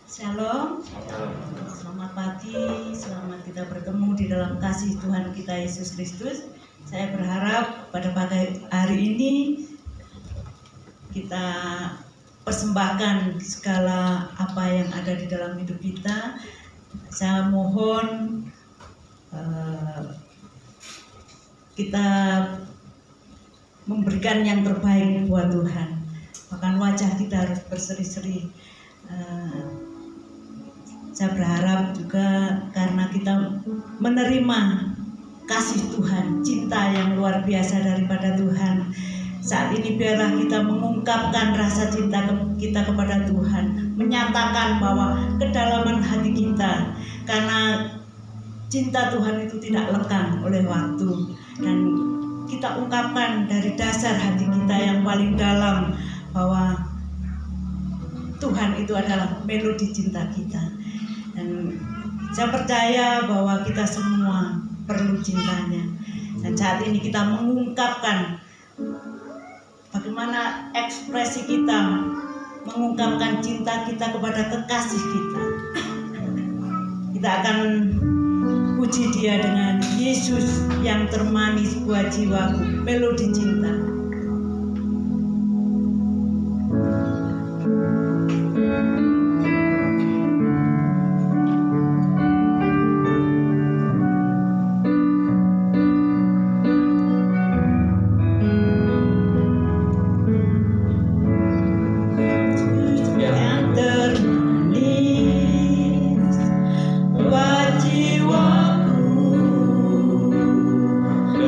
Shalom, selamat pagi, selamat kita bertemu di dalam kasih Tuhan kita Yesus Kristus. Saya berharap pada pagi hari ini kita persembahkan segala apa yang ada di dalam hidup kita. Saya mohon kita memberikan yang terbaik buat Tuhan. Bahkan wajah kita harus berseri-seri. Saya berharap juga karena kita menerima kasih Tuhan, cinta yang luar biasa daripada Tuhan. Saat ini biarlah kita mengungkapkan rasa cinta kita kepada Tuhan, menyatakan bahwa kedalaman hati kita, karena cinta Tuhan itu tidak lekang oleh waktu, dan kita ungkapkan dari dasar hati kita yang paling dalam bahwa Tuhan itu adalah melodi cinta kita. Dan saya percaya bahwa kita semua perlu cintanya. Dan saat ini kita mengungkapkan bagaimana ekspresi kita mengungkapkan cinta kita kepada kekasih kita. Kita akan puji Dia dengan Yesus yang termanis buat jiwaku, melodi cinta.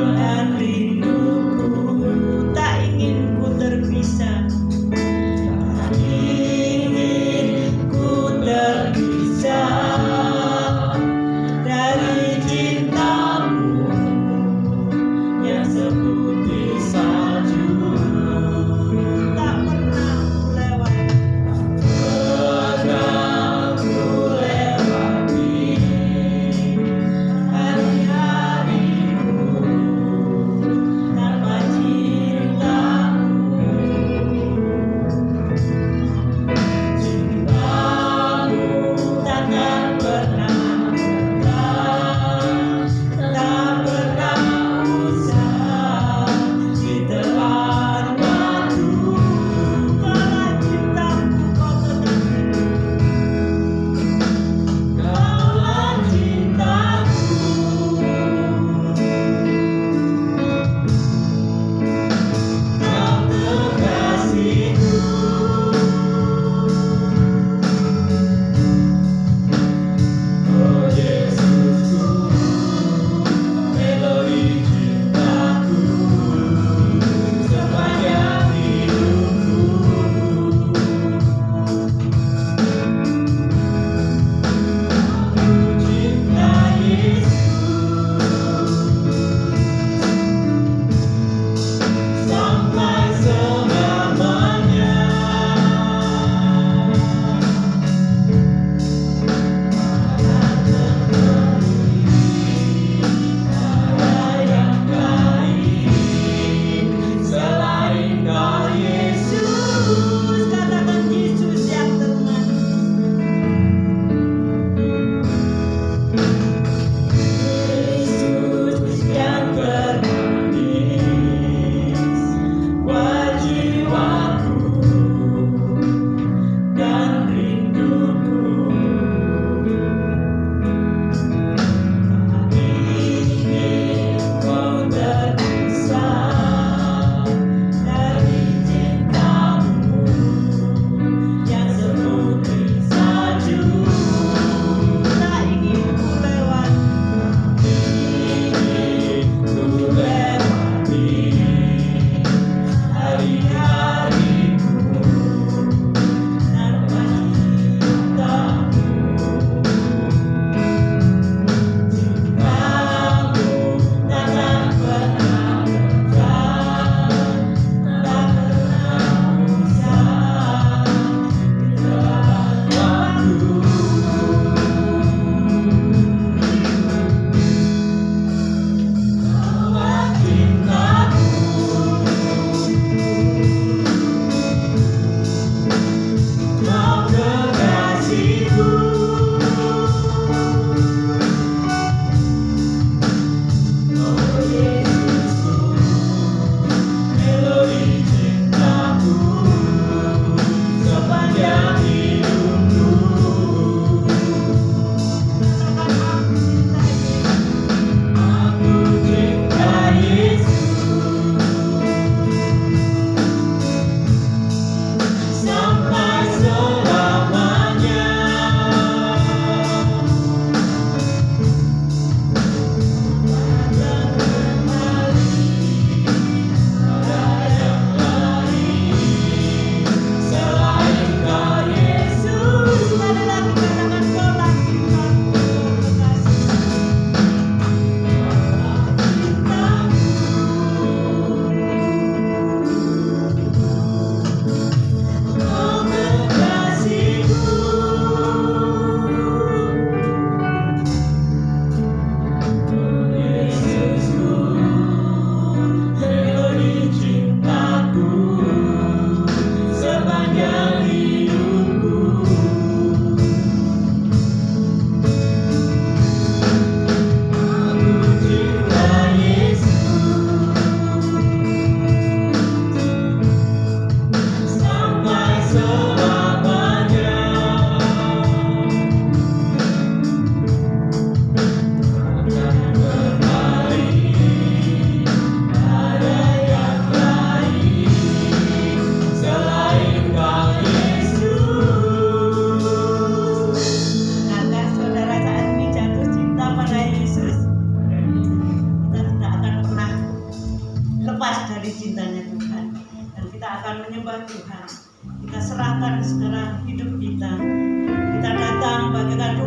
Dan rinduku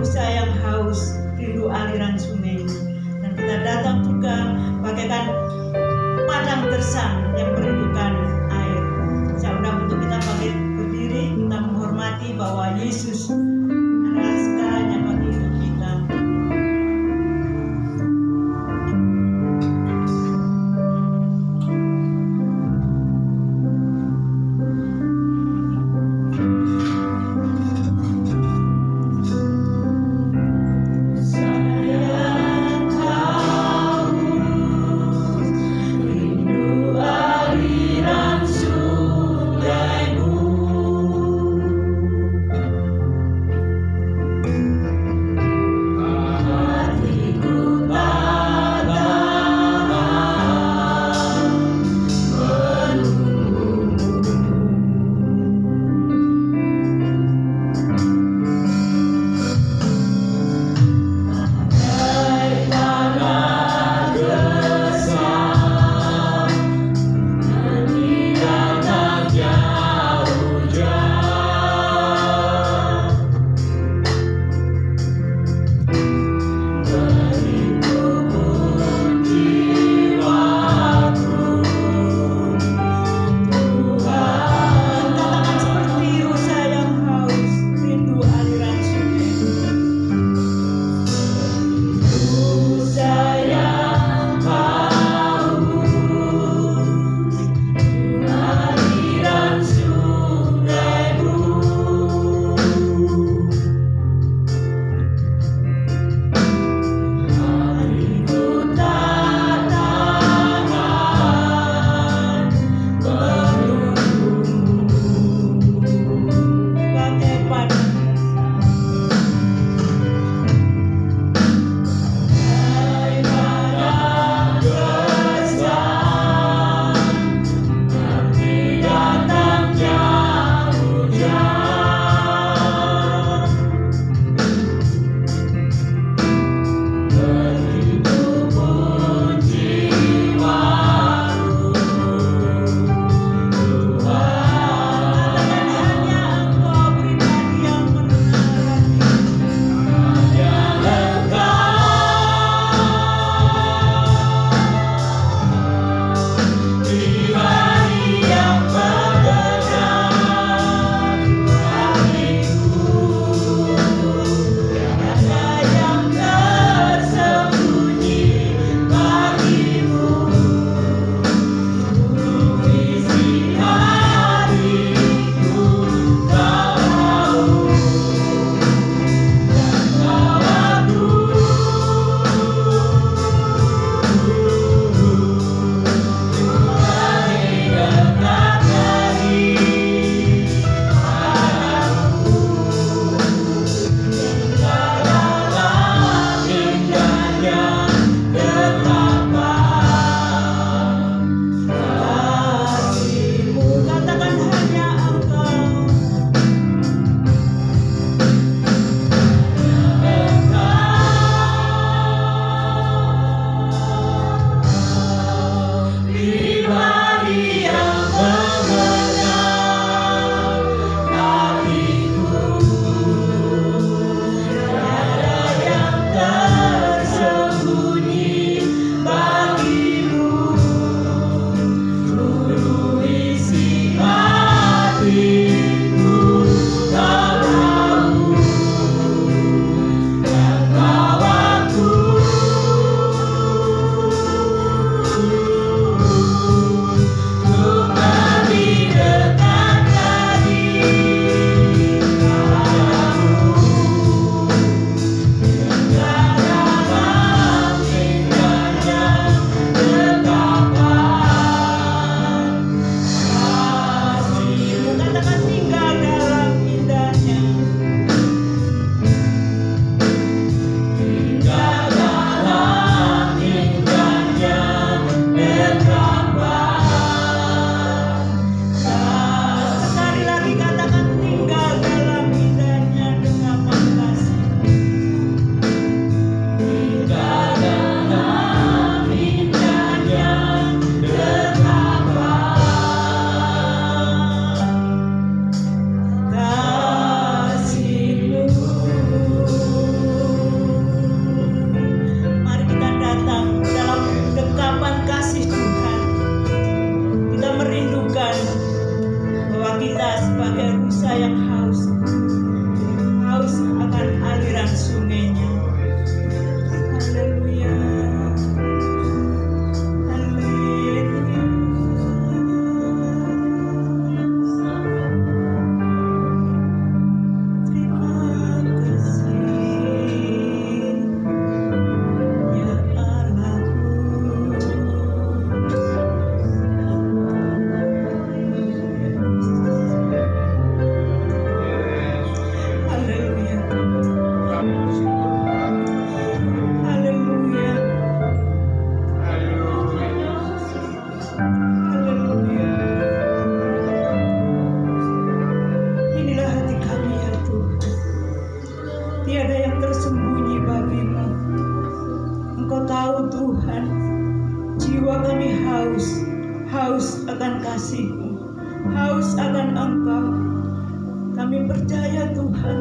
manusia yang haus, rindu aliran sungai. Dan kita datang juga bagaikan padang gersang yang merindukan air. Saya undang untuk kita berdiri, kita menghormati bahwa Yesus adalah segalanya bagi hidup kita. Tiada yang tersembunyi bagimu. Engkau tahu Tuhan, jiwa kami haus akan kasih-Mu, haus akan Engkau. Kami percaya Tuhan,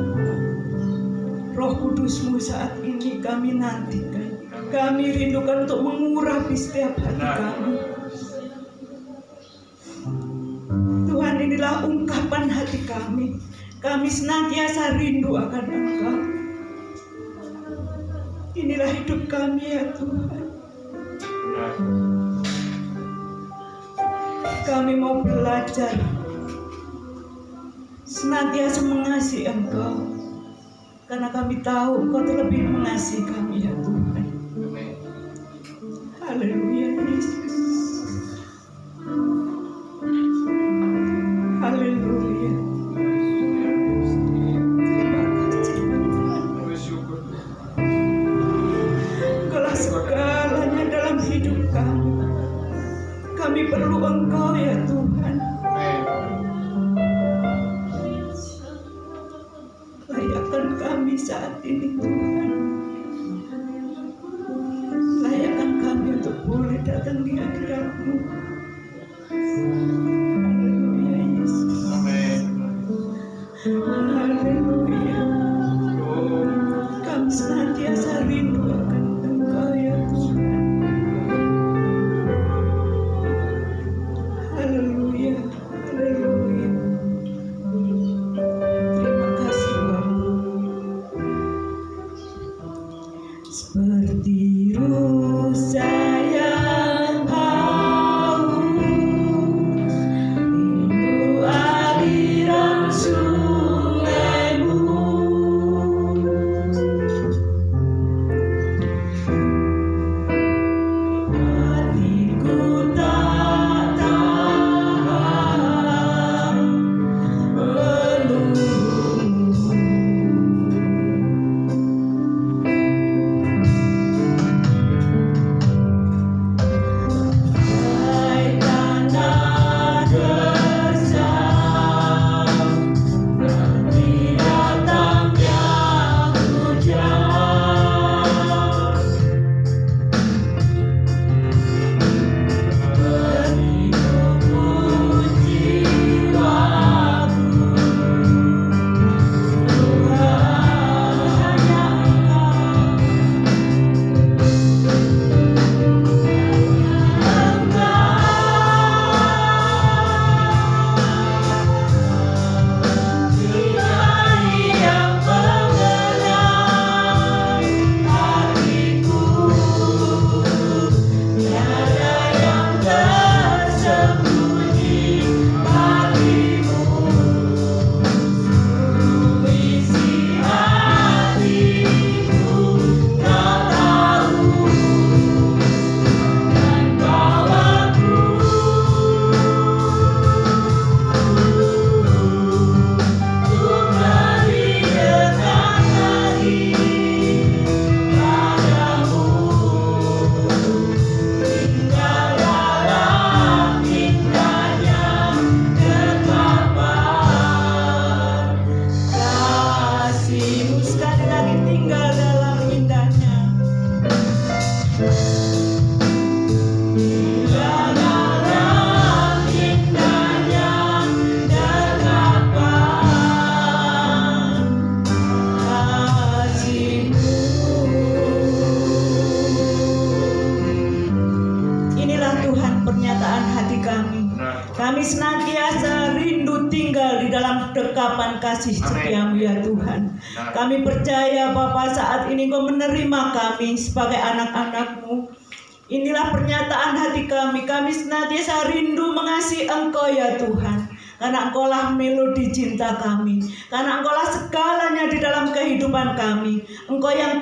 Roh Kudus-Mu saat ini kami nantikan. Kami rindukan untuk mengurapi setiap hati kami. Tuhan, inilah ungkapan hati kami. Kami senantiasa rindu akan Engkau. Inilah hidup kami ya Tuhan. Kami mau belajar senantiasa mengasihi Engkau, karena kami tahu Engkau terlebih mengasihi kami ya Tuhan. Haleluya Yesus. Haleluya. Terima kasih Tuhan. Engkaulah segalanya dalam hidup kami. Kami perlu Engkau ya Tuhan. Layakkan kami saat ini Tuhan. Layakkan kami untuk boleh datang di hadirat-Mu. Haleluya Yesus. Haleluya. Kami senantiasa rindu akan Engkau ya Tuhan. Haleluya. Haleluya. Terima kasih Bapa. Seperti rusa yang haus, rindu aliran sungai-Mu. Hatiku tak tahan menunggu-Mu. Hai tanah gersang, nanti datangnya hujan. Berhidupku jiwaku, Tuhan hanya kasih-Mu sekali lagi tinggal dalam indahnya. Tinggal dalam indahnya dengapkan kasih-Mu. Inilah Tuhan pernyataan hati kami. Kami senantiasa rindu tinggal di dalam dekapan kasih setia-Mu ya Tuhan. Kami percaya Bapa saat ini Engkau menerima kami sebagai anak-anak-Mu. Inilah pernyataan hati kami. Kami senantiasa rindu mengasihi Engkau ya Tuhan. Karena Engkaulah melodi cinta kami. Karena Engkaulah segalanya di dalam kehidupan kami. Engkau yang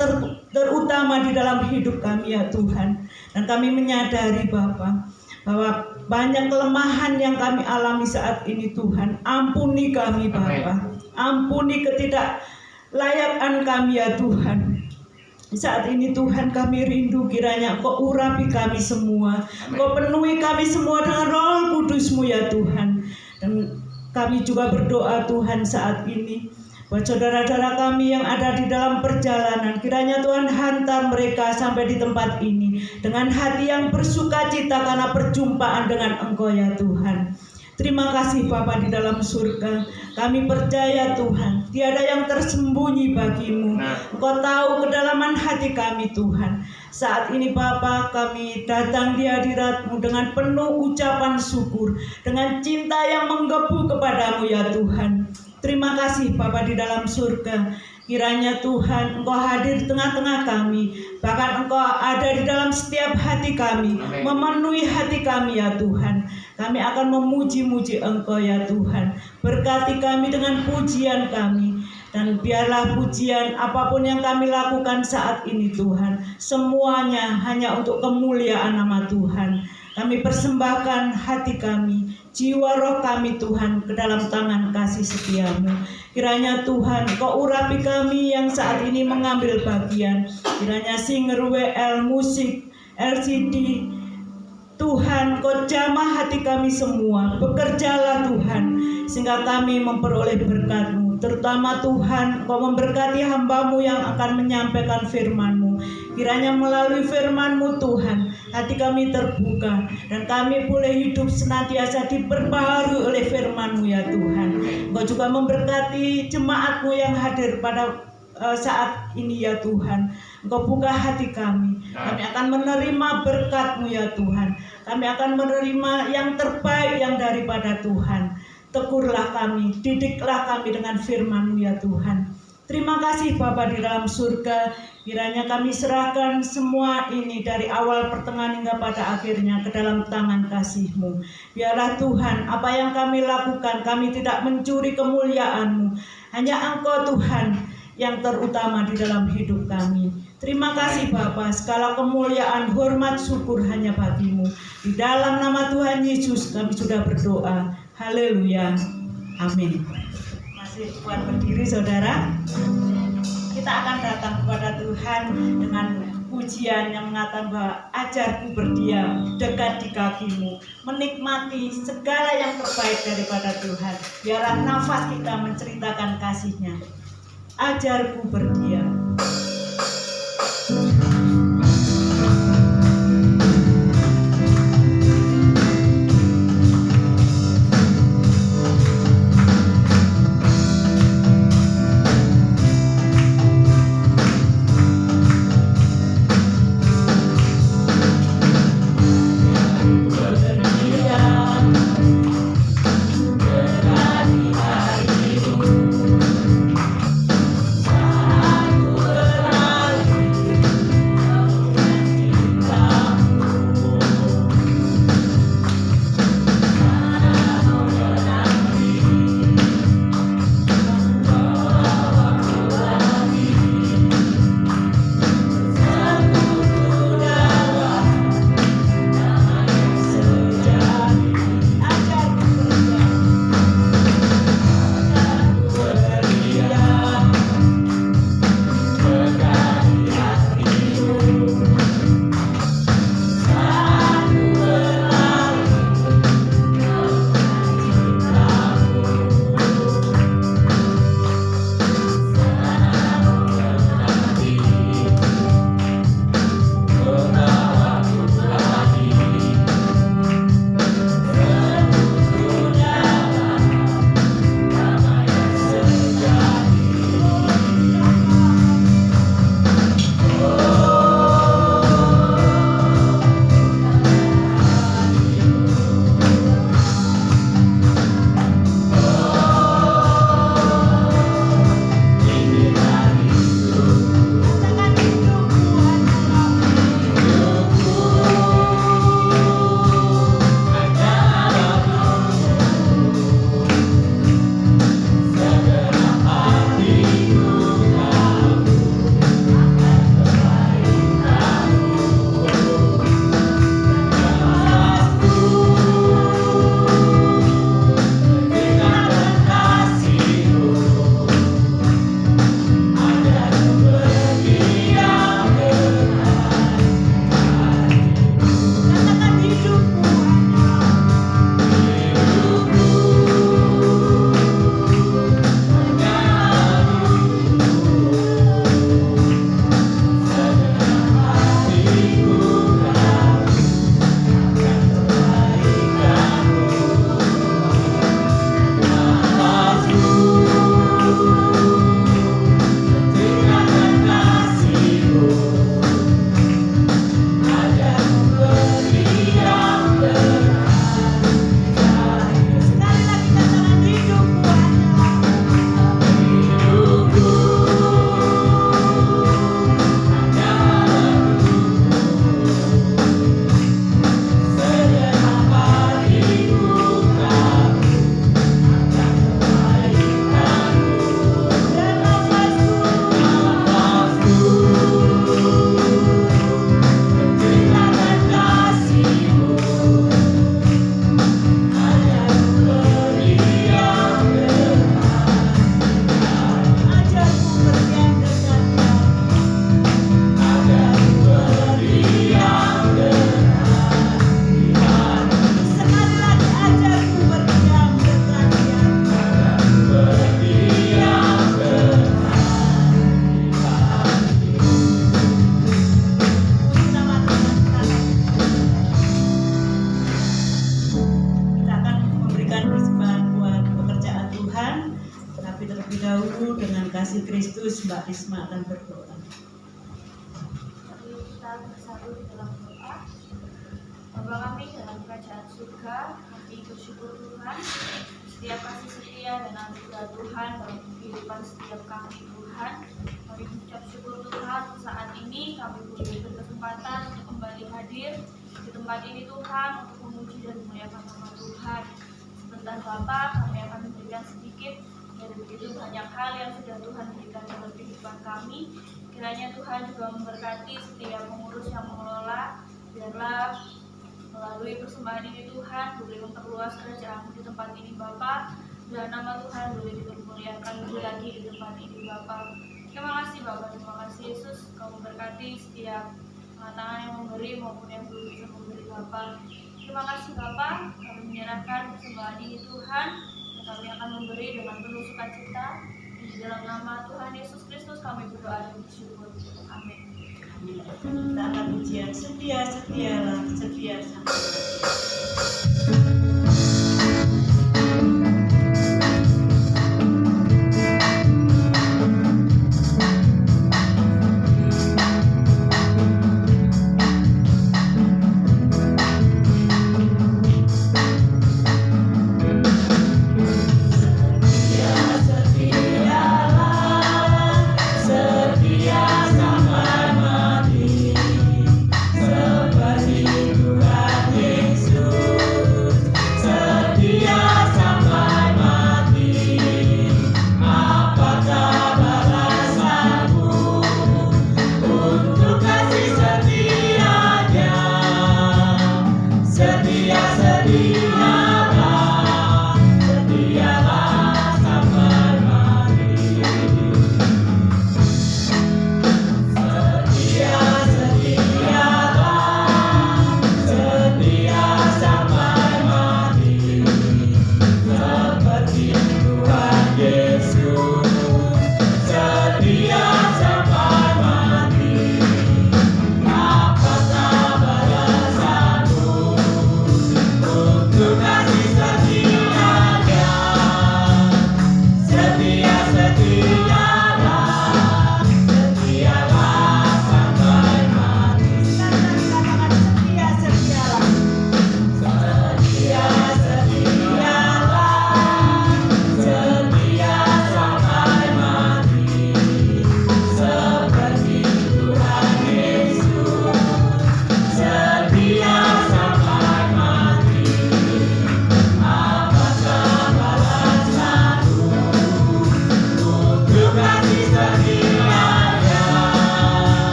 terutama di dalam hidup kami ya Tuhan. Dan kami menyadari Bapa, bahwa banyak kelemahan yang kami alami saat ini Tuhan. Ampuni kami Bapa. Ampuni ketidaklayakan kami ya Tuhan. Saat ini Tuhan kami rindu kiranya Engkau urapi kami semua. Engkau penuhi kami semua dengan Roh Kudus-Mu ya Tuhan. Dan kami juga berdoa Tuhan saat ini, Buat saudara-saudara kami yang ada di dalam perjalanan, kiranya Tuhan hantar mereka sampai di tempat ini dengan hati yang bersukacita karena perjumpaan dengan Engkau ya Tuhan. Terima kasih Bapa di dalam surga. Kami percaya Tuhan, tiada yang tersembunyi bagimu. Engkau tahu kedalaman hati kami Tuhan. Saat ini Bapa, kami datang di hadirat-Mu dengan penuh ucapan syukur, dengan cinta yang menggebu kepadamu ya Tuhan. Terima kasih Bapa di dalam surga. Kiranya Tuhan Engkau hadir di tengah-tengah kami, bahkan Engkau ada di dalam setiap hati kami. Amin. Memenuhi hati kami ya Tuhan. Kami akan memuji-muji Engkau ya Tuhan. Berkati kami dengan pujian kami. Dan biarlah pujian apapun yang kami lakukan saat ini Tuhan, semuanya hanya untuk kemuliaan nama Tuhan. Kami persembahkan hati kami, jiwa roh kami Tuhan ke dalam tangan kasih setia-Mu. Kiranya Tuhan Kau urapi kami yang saat ini mengambil bagian. Kiranya singer, WL, musik, LCD, Tuhan Kau jamah hati kami semua. Bekerjalah Tuhan, sehingga kami memperoleh berkat-Mu. Terutama Tuhan Kau memberkati hamba-Mu yang akan menyampaikan firman-Mu. Kiranya melalui firman-Mu Tuhan, hati kami terbuka dan kami boleh hidup senantiasa diperbaharui oleh firman-Mu ya Tuhan. Engkau juga memberkati jemaat-Mu yang hadir pada saat ini ya Tuhan. Engkau buka hati kami. Kami akan menerima berkat-Mu ya Tuhan. Kami akan menerima yang terbaik yang daripada Tuhan. Tegurlah kami, didiklah kami dengan firman-Mu ya Tuhan. Terima kasih Bapa di dalam surga. Kiranya kami serahkan semua ini dari awal pertengahan hingga pada akhirnya ke dalam tangan kasih-Mu. Biarlah Tuhan, apa yang kami lakukan, kami tidak mencuri kemuliaan-Mu. Hanya Engkau Tuhan yang terutama di dalam hidup kami. Terima kasih Bapa, segala kemuliaan, hormat, syukur hanya bagi-Mu. Di dalam nama Tuhan Yesus kami sudah berdoa. Haleluya. Amin. Masih kuat berdiri saudara. Kita akan datang kepada Tuhan dengan pujian yang mengatakan bahwa ajarku berdiam dekat di kaki-Mu, menikmati segala yang terbaik daripada Tuhan. Biarlah nafas kita menceritakan kasih-Nya. Ajarku berdiam. Terima Yesus Kristus, Mbak Risma akan berdoa. Mari kita bersatu di dalam doa. Bapa kami dalam kerajaan surga, kami bersyukur Tuhan setiap kasih setia dan anugerah Tuhan dalam kehidupan setiap kami Tuhan. Kami mengucap syukur Tuhan saat ini kami boleh berkesempatan untuk kembali hadir di tempat ini Tuhan untuk memuji dan memuliakan nama Tuhan. Sebentar Bapa, kami akan memberikan sedikit dari begitu banyak hal yang sudah Tuhan berikan dalam kehidupan kami. Kiranya Tuhan juga memberkati setiap pengurus yang mengelola, biarlah melalui persembahan ini Tuhan boleh memperluas kerajaan di tempat ini Bapa, dan nama Tuhan boleh dipermuliakan lebih lagi di tempat ini Bapa. Terima kasih Bapa, terima kasih Yesus, Kau memberkati setiap tangan yang memberi maupun yang belum bisa memberi Bapa. Terima kasih Bapa, kami menyerahkan persembahan ini Tuhan, dan kami akan memberi dengan penuh sukacita. Di dalam nama Tuhan Yesus Kristus kami berdoa dan bersyukur. Amin. Kita akan pujian setia, setialah, setia sampai.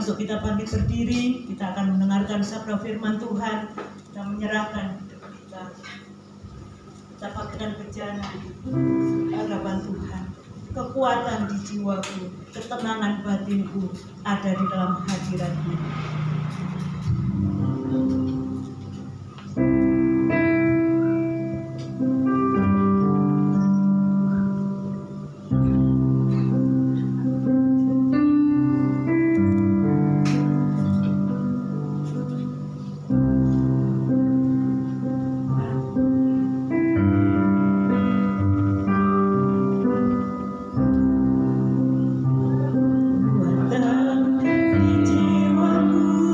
Untuk kita bangkit berdiri, kita akan mendengarkan sabda firman Tuhan. Kita menyerahkan hidup kita. Kita pakaikan bejana hadapan Tuhan. Kekuatan di jiwaku, ketenangan batinku ada di dalam hadirat-Mu. Jiwaku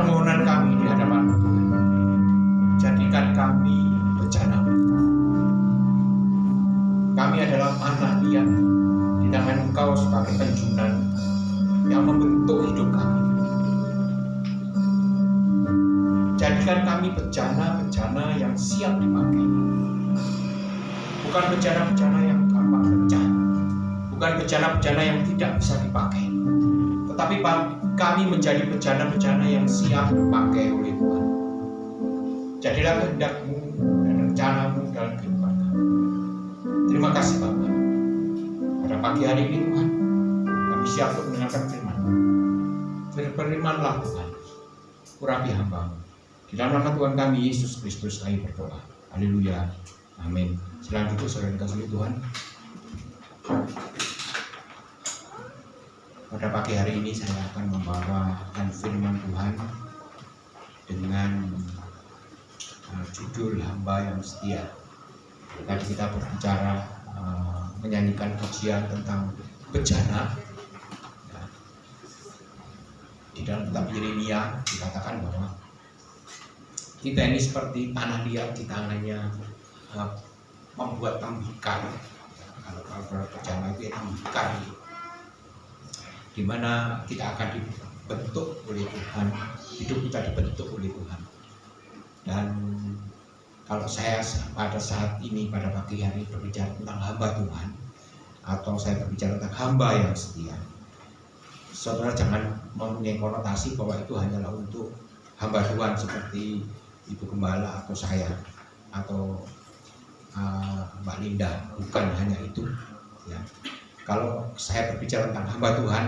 permohonan kami di hadapan Tuhan. Jadikan kami bejana. Kami adalah anak liar di tangan Engkau sebagai penjunan yang membentuk hidup kami. Jadikan kami bejana-bejana yang siap dipakai. Bukan bejana-bejana yang gampang pecah, bukan bejana-bejana yang tidak bisa dipakai, tetapi kami menjadi bejana-bejana yang siap dipakai oleh Tuhan. Jadilah kehendak-Mu dan rencana-Mu dalam kehidupan kami. Terima kasih Bapa. Pada pagi hari ini Tuhan, kami siap untuk mendengarkan firman-Mu. Berfirmanlah Tuhan, urapi hamba-Mu. Di dalam nama Tuhan kami Yesus Kristus kami berdoa. Haleluya. Amin. Selanjutnya saudara dikasihi Tuhan. Pada pagi hari ini saya akan membawakan firman Tuhan dengan judul hamba yang setia. Tadi kita berbicara menyanyikan pujian tentang bejana. Di dalam kitab Yeremia dikatakan bahwa kita ini seperti tanah liat di tangannya membuat tembikar. Kalau bejana itu tembikar, di mana kita akan dibentuk oleh Tuhan, hidup kita dibentuk oleh Tuhan. Dan kalau saya pada saat ini pada pagi hari berbicara tentang hamba Tuhan, atau saya berbicara tentang hamba yang setia, saudara jangan mempunyai konotasi bahwa itu hanyalah untuk hamba Tuhan seperti Ibu Gembala atau saya atau Mbak Linda. Bukan hanya itu ya. Kalau saya berbicara tentang hamba Tuhan,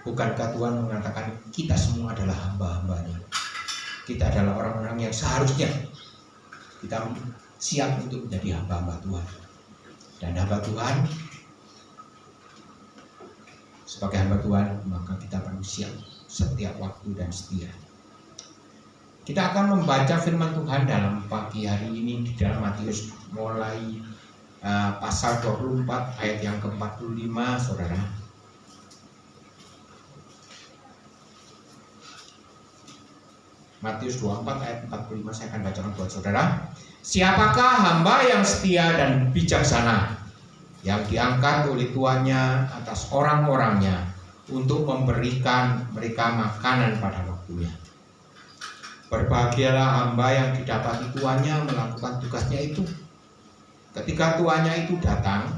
bukankah Tuhan mengatakan kita semua adalah hamba-hambanya? Kita adalah orang-orang yang seharusnya kita siap untuk menjadi hamba-hamba Tuhan. Dan hamba Tuhan, sebagai hamba Tuhan, maka kita perlu siap setiap waktu dan setia. Kita akan membaca firman Tuhan dalam pagi hari ini di dalam Matius mulai pasal 24 ayat yang ke-45, saudara. Matius 24 ayat 45 saya akan bacakan buat saudara. Siapakah hamba yang setia dan bijaksana, yang diangkat oleh tuannya atas orang-orangnya untuk memberikan mereka makanan pada waktunya? Berbahagialah hamba yang didapati tuannya melakukan tugasnya itu. Ketika tuannya itu datang,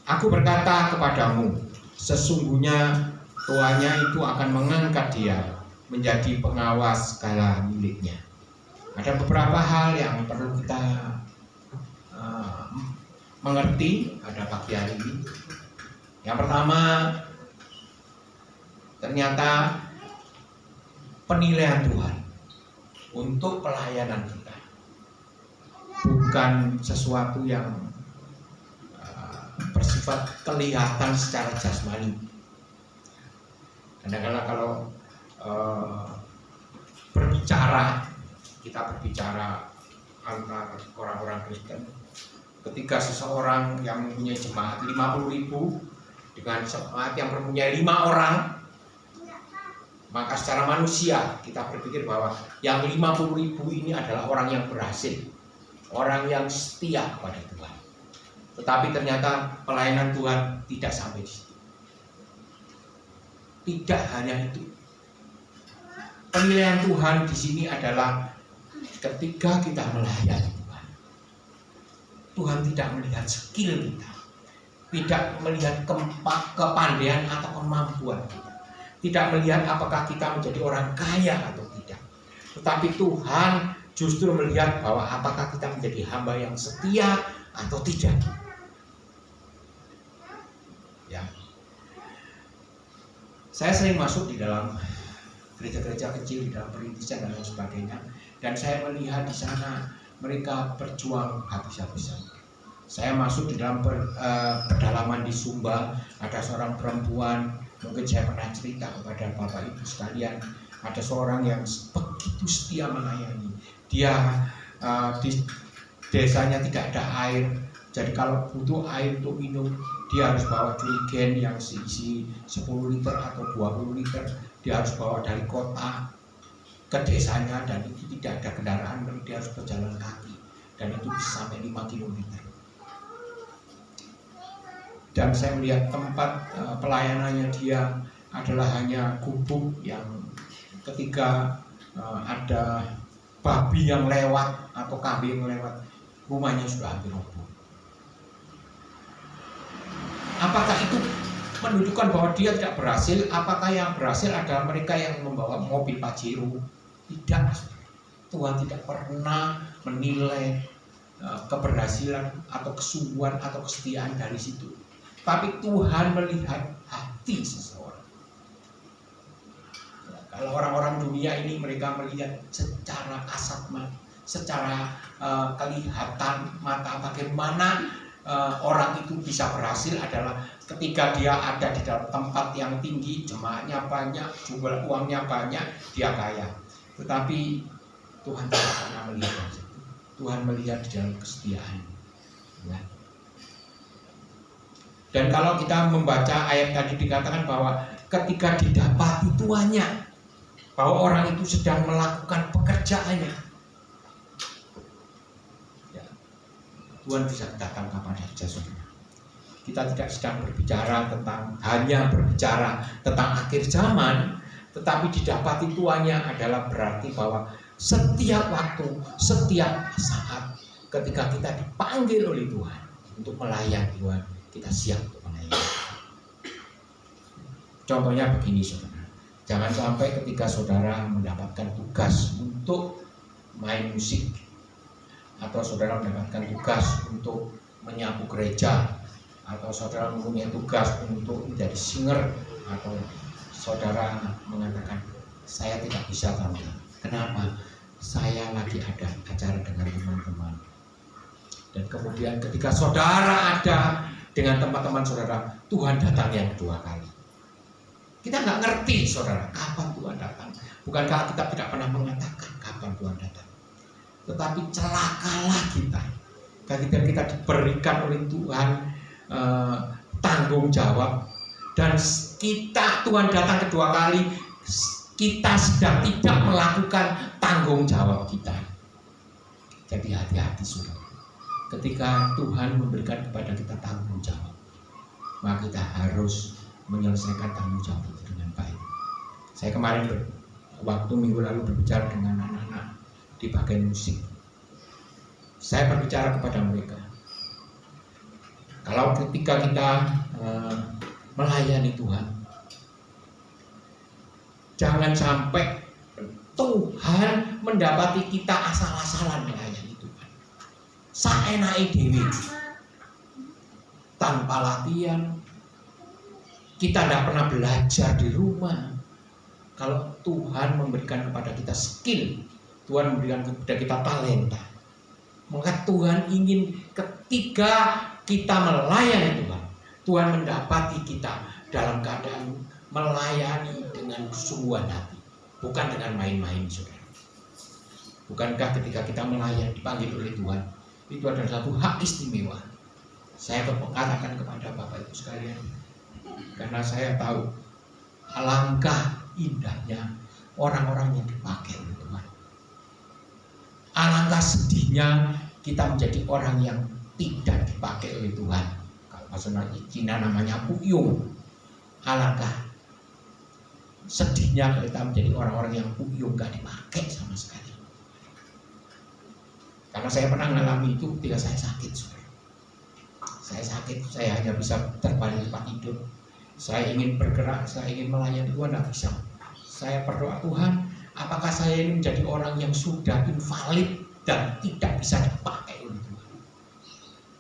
aku berkata kepadamu, sesungguhnya tuannya itu akan mengangkat dia menjadi pengawas segala miliknya. Ada beberapa hal yang perlu kita mengerti pada pagi hari ini. Yang pertama, ternyata penilaian Tuhan untuk pelayanan kita bukan sesuatu yang bersifat kelihatan secara jasmani. Kadang-kadang kalau kita berbicara antar orang-orang Kristen, ketika seseorang yang mempunyai jemaat 50.000 dengan jemaat yang mempunyai 5 orang, maka secara manusia kita berpikir bahwa yang 50.000 ini adalah orang yang berhasil, orang yang setia kepada Tuhan. Tetapi ternyata pelayanan Tuhan tidak sampai di situ. Tidak hanya itu. Penilaian Tuhan di sini adalah ketika kita melayani Tuhan. Tuhan tidak melihat skill kita, tidak melihat kepandaian atau kemampuan kita, tidak melihat apakah kita menjadi orang kaya atau tidak. Tetapi Tuhan justru melihat bahwa apakah kita menjadi hamba yang setia atau tidak. Ya. Saya sering masuk di dalam gereja-gereja kecil, di dalam perintisan dan lain sebagainya, dan saya melihat di sana mereka berjuang habis-habisan. Saya masuk di dalam pedalaman di Sumba, ada seorang perempuan, mungkin saya pernah cerita kepada Bapak Ibu sekalian, ada seorang yang begitu setia melayani. Dia di desanya tidak ada air, jadi kalau butuh air untuk minum, dia harus bawa jerigen yang isi 10 liter atau 20 liter, dia harus bawa dari kota. ke desanya dan itu tidak ada kendaraan, dia harus berjalan kaki dan itu bisa sampai 5 kilometer. Dan saya melihat tempat pelayanannya dia adalah hanya gubuk yang ketika ada babi yang lewat atau kambing yang lewat, rumahnya sudah hampir roboh. Apakah itu menunjukkan bahwa dia tidak berhasil? Apakah yang berhasil adalah mereka yang membawa mobil Pajero? Tidak. Tuhan tidak pernah menilai keberhasilan atau kesungguhan atau kesetiaan dari situ. Tapi Tuhan melihat hati seseorang. Kalau orang-orang dunia ini mereka melihat secara kasat mata, secara kelihatan mata bagaimana orang itu bisa berhasil adalah ketika dia ada di dalam tempat yang tinggi, jemaatnya banyak, jumlah uangnya banyak, dia kaya. Tetapi Tuhan tidak pernah melihat itu. Tuhan melihat di dalam kesetiaan. Ya. Dan kalau kita membaca ayat tadi dikatakan bahwa ketika didapati tuannya, bahwa orang itu sedang melakukan pekerjaannya, ya, Tuhan bisa datang kapan saja. Kita tidak sedang hanya berbicara tentang akhir zaman, tetapi didapati tuannya adalah berarti bahwa setiap waktu, setiap saat ketika kita dipanggil oleh Tuhan untuk melayani Tuhan, kita siap untuk melayani. Contohnya begini saudara, jangan sampai ketika saudara mendapatkan tugas untuk main musik, atau saudara mendapatkan tugas untuk menyapu gereja, atau saudara mempunyai tugas untuk menjadi singer, atau saudara mengatakan saya tidak bisa tante. Kenapa? Saya lagi ada acara dengan teman-teman. Dan kemudian ketika saudara ada dengan teman-teman saudara, Tuhan datang yang kedua kali. Kita nggak ngerti saudara kapan Tuhan datang. Bukankah kita tidak pernah mengatakan kapan Tuhan datang? Tetapi celakalah kita ketika kita diberikan oleh Tuhan tanggung jawab, dan Tuhan datang kedua kali, kita sedang tidak melakukan tanggung jawab kita. Jadi hati-hati saudara, ketika Tuhan memberikan kepada kita tanggung jawab, maka kita harus menyelesaikan tanggung jawab itu dengan baik. Saya kemarin waktu minggu lalu berbicara dengan anak-anak di bagian musik. Saya berbicara kepada mereka, kalau ketika kita melayani Tuhan, jangan sampai Tuhan mendapati kita asal-asalan melayani Tuhan, saenake dhewe, tanpa latihan. Kita tidak pernah belajar di rumah. Kalau Tuhan memberikan kepada kita skill, Tuhan memberikan kepada kita talenta, maka Tuhan ingin ketika kita melayani Tuhan, Tuhan mendapati kita dalam keadaan melayani dengan kesungguhan hati, bukan dengan main-main saudara. Bukankah ketika kita melayani dipanggil oleh Tuhan, itu adalah satu hak istimewa. Saya katakan kepada Bapak Ibu sekalian, karena saya tahu alangkah indahnya orang-orang yang dipakai oleh Tuhan. Alangkah sedihnya kita menjadi orang yang tidak dipakai oleh Tuhan. Kalau bahasa Cina namanya puyung. Alangkah sedihnya kita menjadi orang-orang yang puyung, gak dipakai sama sekali. Karena saya pernah mengalami itu ketika saya sakit. Saya sakit, saya hanya bisa terbaring tempat tidur. Saya ingin bergerak, saya ingin melayani Tuhan, tidak bisa. Saya berdoa, Tuhan, apakah saya ini menjadi orang yang sudah invalid dan tidak bisa dipakai oleh Tuhan?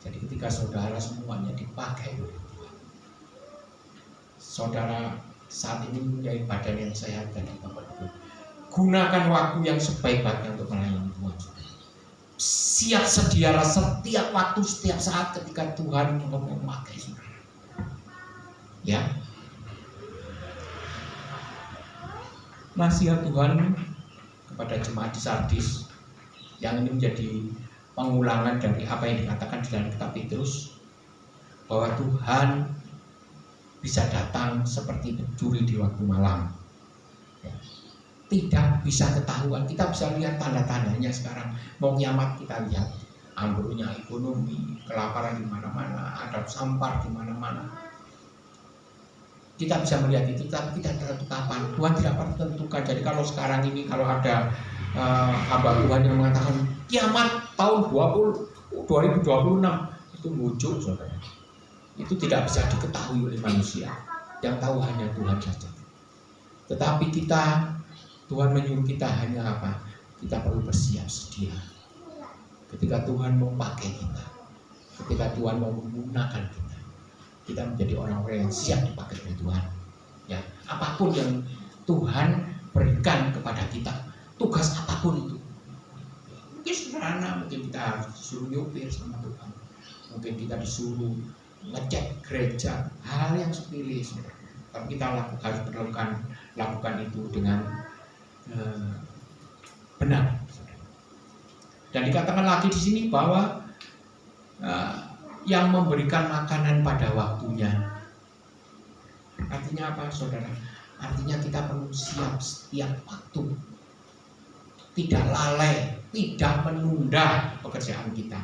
Jadi ketika saudara semuanya dipakai oleh Tuhan, saudara saat ini menjadi badan yang sehat dan Bapak Ibu, gunakan waktu yang sebaik-baiknya untuk melayani Tuhan. Siap sedialah setiap waktu, setiap saat ketika Tuhan mau memakai saudara. Ya, nasihat Tuhan kepada jemaat di Sardis yang ini menjadi pengulangan dari apa yang dikatakan di dalam kitab Petrus, bahwa Tuhan bisa datang seperti pencuri di waktu malam. Ya. tidak bisa ketahuan. Kita bisa lihat tanda-tandanya sekarang. Mau kiamat kita lihat ambruknya ekonomi, kelaparan di mana-mana, ada sampar di mana-mana. Kita bisa melihat itu, tapi kita tidak tahu kapan. Tuhan tidak pernah tentukan. Jadi kalau sekarang ini kalau ada hamba Tuhan yang mengatakan kiamat tahun 2026 itu muncul, saudara. Itu tidak bisa diketahui oleh manusia. Yang tahu hanya Tuhan saja. Tetapi Tuhan menyuruh kita hanya apa? Kita perlu bersiap sedia. Ketika Tuhan mau pakai kita, ketika Tuhan mau menggunakan kita menjadi orang-orang yang siap dipakai oleh Tuhan. Ya, apapun yang Tuhan berikan kepada kita, tugas apapun itu. Mungkin sederhana, mungkin kita harus disuruh nyupir sama Tuhan. Mungkin kita disuruh ngecek gereja, hal yang sepele. Tapi kita harus lakukan itu dengan benar. Dan dikatakan lagi di sini bahwa yang memberikan makanan pada waktunya. Artinya apa, saudara? Artinya kita perlu siap setiap waktu, tidak lalai, tidak menunda pekerjaan kita.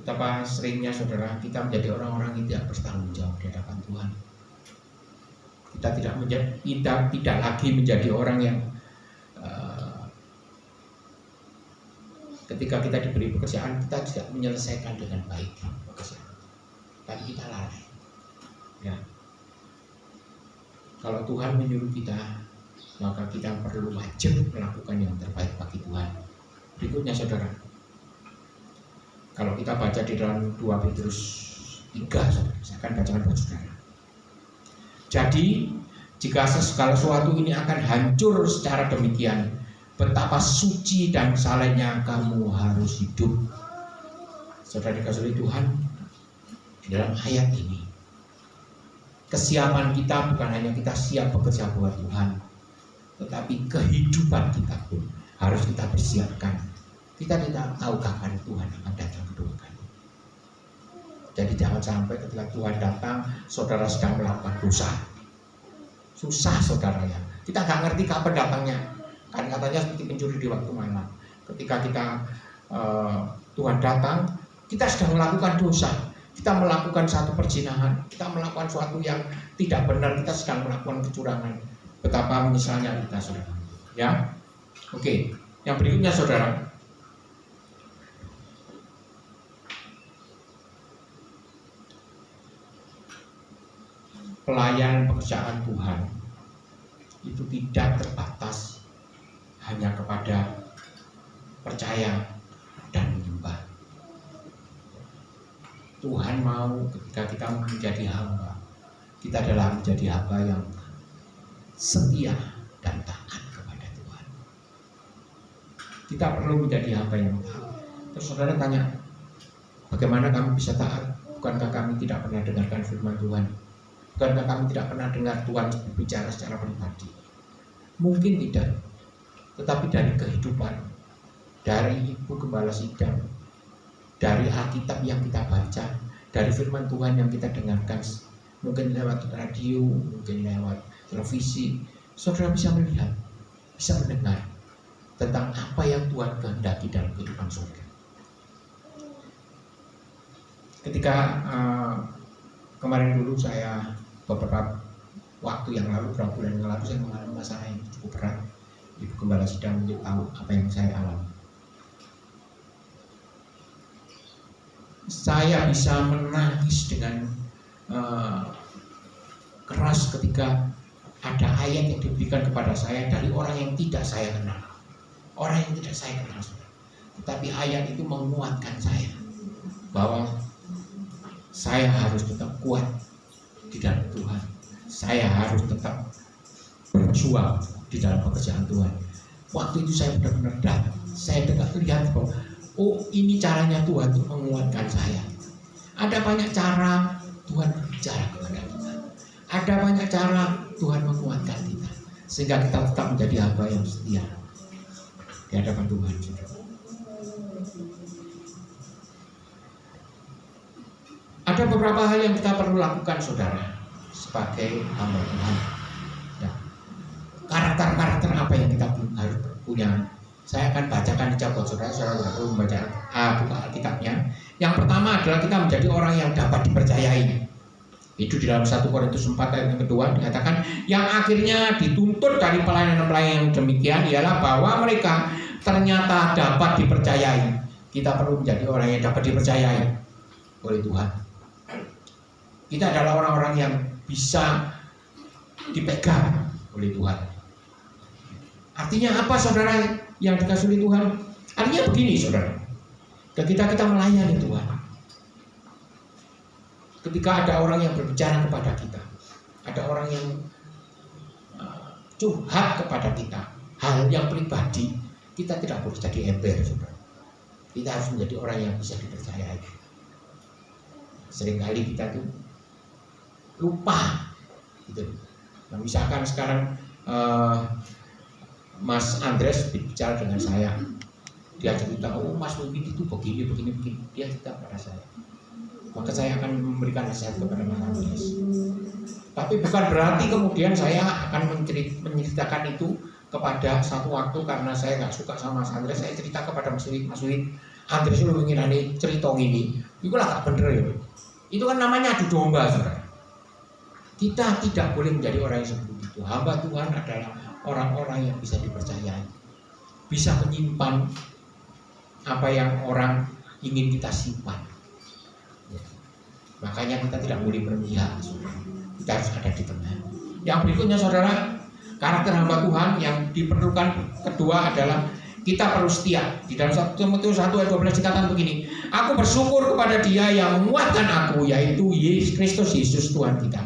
Betapa seringnya, saudara, kita menjadi orang-orang yang tidak bertanggung jawab di hadapan Tuhan. Kita tidak lagi menjadi orang yang ketika kita diberi pekerjaan, kita tidak menyelesaikan dengan baik pekerjaan, tapi kita lalai. Ya. Kalau Tuhan menyuruh kita, maka kita perlu wajib melakukan yang terbaik bagi Tuhan. Berikutnya, saudara, kalau kita baca di dalam 2 Petrus 3, saudara, saya akan bacakan buat saudara. Jadi, jika segala sesuatu ini akan hancur secara demikian, betapa suci dan salehnya kamu harus hidup. Saudara dikasihi Tuhan, di dalam ayat ini, kesiapan kita bukan hanya kita siap bekerja buat Tuhan, tetapi kehidupan kita pun harus kita persiapkan. Kita tidak tahu kapan Tuhan akan datang kedua kali. Jadi jangan sampai ketika Tuhan datang, saudara sedang melakukan dosa. Susah, saudara, ya. Kita nggak ngerti kapan datangnya. Kan katanya seperti pencuri di waktu malam. Ketika Tuhan datang, kita sedang melakukan dosa, kita melakukan satu perzinahan, kita melakukan sesuatu yang tidak benar, kita sedang melakukan kecurangan. Betapa menyesalnya kita, saudara. Ya, oke. Yang berikutnya, saudara, pelayanan pekerjaan Tuhan itu tidak terbatas hanya kepada percaya dan menyembah. Tuhan mau ketika kita menjadi hamba, kita adalah menjadi hamba yang setia dan taat kepada Tuhan. Kita perlu menjadi hamba yang taat. Terus saudara tanya, bagaimana kami bisa taat? Bukankah kami tidak pernah dengarkan firman Tuhan? Bukankah kami tidak pernah dengar Tuhan berbicara secara pribadi? Mungkin tidak. Tetapi dari kehidupan, dari Ibu Gembala Sidang, dari Alkitab yang kita baca, dari firman Tuhan yang kita dengarkan, mungkin lewat radio, mungkin lewat televisi, saudara bisa melihat, bisa mendengar tentang apa yang Tuhan kehendaki dalam kehidupan saudara. Ketika kemarin dulu saya beberapa waktu yang lalu, beberapa bulan yang lalu, saya mengalami masalah yang cukup berat. Ibu Gembala Sidang tahu apa yang saya alami. Saya bisa menangis dengan keras ketika ada ayat yang diberikan kepada saya dari orang yang tidak saya kenal. Orang yang tidak saya kenal, tetapi ayat itu menguatkan saya bahwa saya harus tetap kuat di dalam Tuhan. Saya harus tetap berjuang di dalam pekerjaan Tuhan. Waktu itu saya benar-benar datang. Saya lihat bahwa ini caranya Tuhan untuk menguatkan saya. Ada banyak cara Tuhan berbicara kepada kita. Ada banyak cara Tuhan menguatkan kita, sehingga kita tetap menjadi hamba yang setia di hadapan Tuhan. Ada beberapa hal yang kita perlu lakukan, saudara, sebagai hamba Tuhan. Ya, karakter apa yang kita harus punya. Saya akan bacakan buat saudara, saudara perlu membaca buka Alkitabnya. Yang pertama adalah kita menjadi orang yang dapat dipercayai. Itu di dalam 1 Korintus 4 ayat yang kedua dikatakan, yang akhirnya dituntut dari pelayanan-pelayanan yang demikian ialah bahwa mereka ternyata dapat dipercayai. Kita perlu menjadi orang yang dapat dipercayai oleh Tuhan. Kita adalah orang-orang yang bisa dipegang oleh Tuhan. Artinya apa saudara yang dikasih oleh Tuhan? Artinya begini saudara, ketika kita melayani Tuhan, ketika ada orang yang berbicara kepada kita, ada orang yang curhat kepada kita, hal yang pribadi, kita tidak boleh jadi ember saudara. Kita harus menjadi orang yang bisa dipercayai. Seringkali kita tuh lupa gitu. Nah, misalkan sekarang Mas Andres bicara dengan saya, dia cerita, oh Mas Wiwin itu begini, dia cerita pada saya, maka saya akan memberikan nasihat kepada Mas Andres. Tapi bukan berarti kemudian saya akan menceritakan itu kepada satu waktu karena saya nggak suka sama Mas Andres, saya cerita kepada Mas Wiwin, Andres lu ingin cerita gini, itu lah gak bener ya. Itu kan namanya adu domba saudara. Kita tidak boleh menjadi orang yang seperti itu. Hamba Tuhan adalah orang-orang yang bisa dipercayai, bisa menyimpan apa yang orang ingin kita simpan. Makanya kita tidak boleh berpihak, kita harus ada di tengah. Yang berikutnya saudara, karakter hamba Tuhan yang diperlukan kedua adalah kita perlu setia. Di dalam 1 Timotius 1 ayat 12 dikatakan begini, aku bersyukur kepada Dia yang menguatkan aku, yaitu Kristus Yesus Tuhan kita,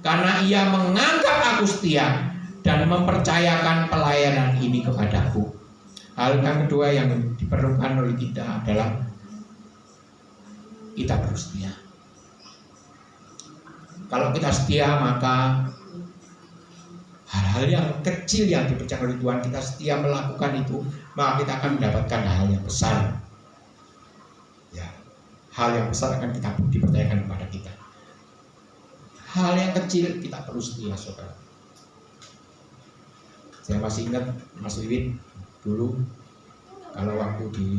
karena Ia menganggap aku setia dan mempercayakan pelayanan ini kepadaku. Hal yang kedua yang diperlukan oleh kita adalah kita perlu setia. Kalau kita setia, maka hal-hal yang kecil yang dipercayakan oleh Tuhan, kita setia melakukan itu, maka kita akan mendapatkan hal yang besar. Ya, hal yang besar akan kita dipercayakan kepada kita. Hal yang kecil kita perlu setia, saudara. Saya masih ingat Mas Wiwin dulu, kalau waktu di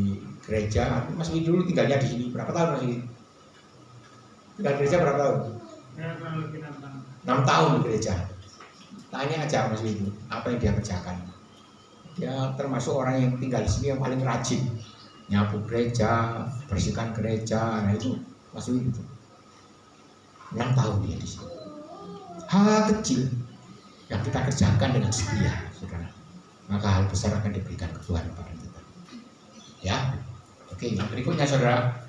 gereja, Mas Wiwin dulu tinggalnya di sini berapa tahun Mas Wiwin? Tinggal di gereja berapa tahun? 6 tahun di gereja. Tanya aja Mas Wiwin, apa yang dia kerjakan? Dia termasuk orang yang tinggal di sini yang paling rajin, nyapu gereja, bersihkan gereja. Nah itu Mas Wiwin itu 6 tahun dia di sini. Hal kecil yang kita kerjakan dengan setia, saudara, maka hal besar akan diberikan ke Tuhan kepada kita. Ya, oke. Yang berikutnya saudara,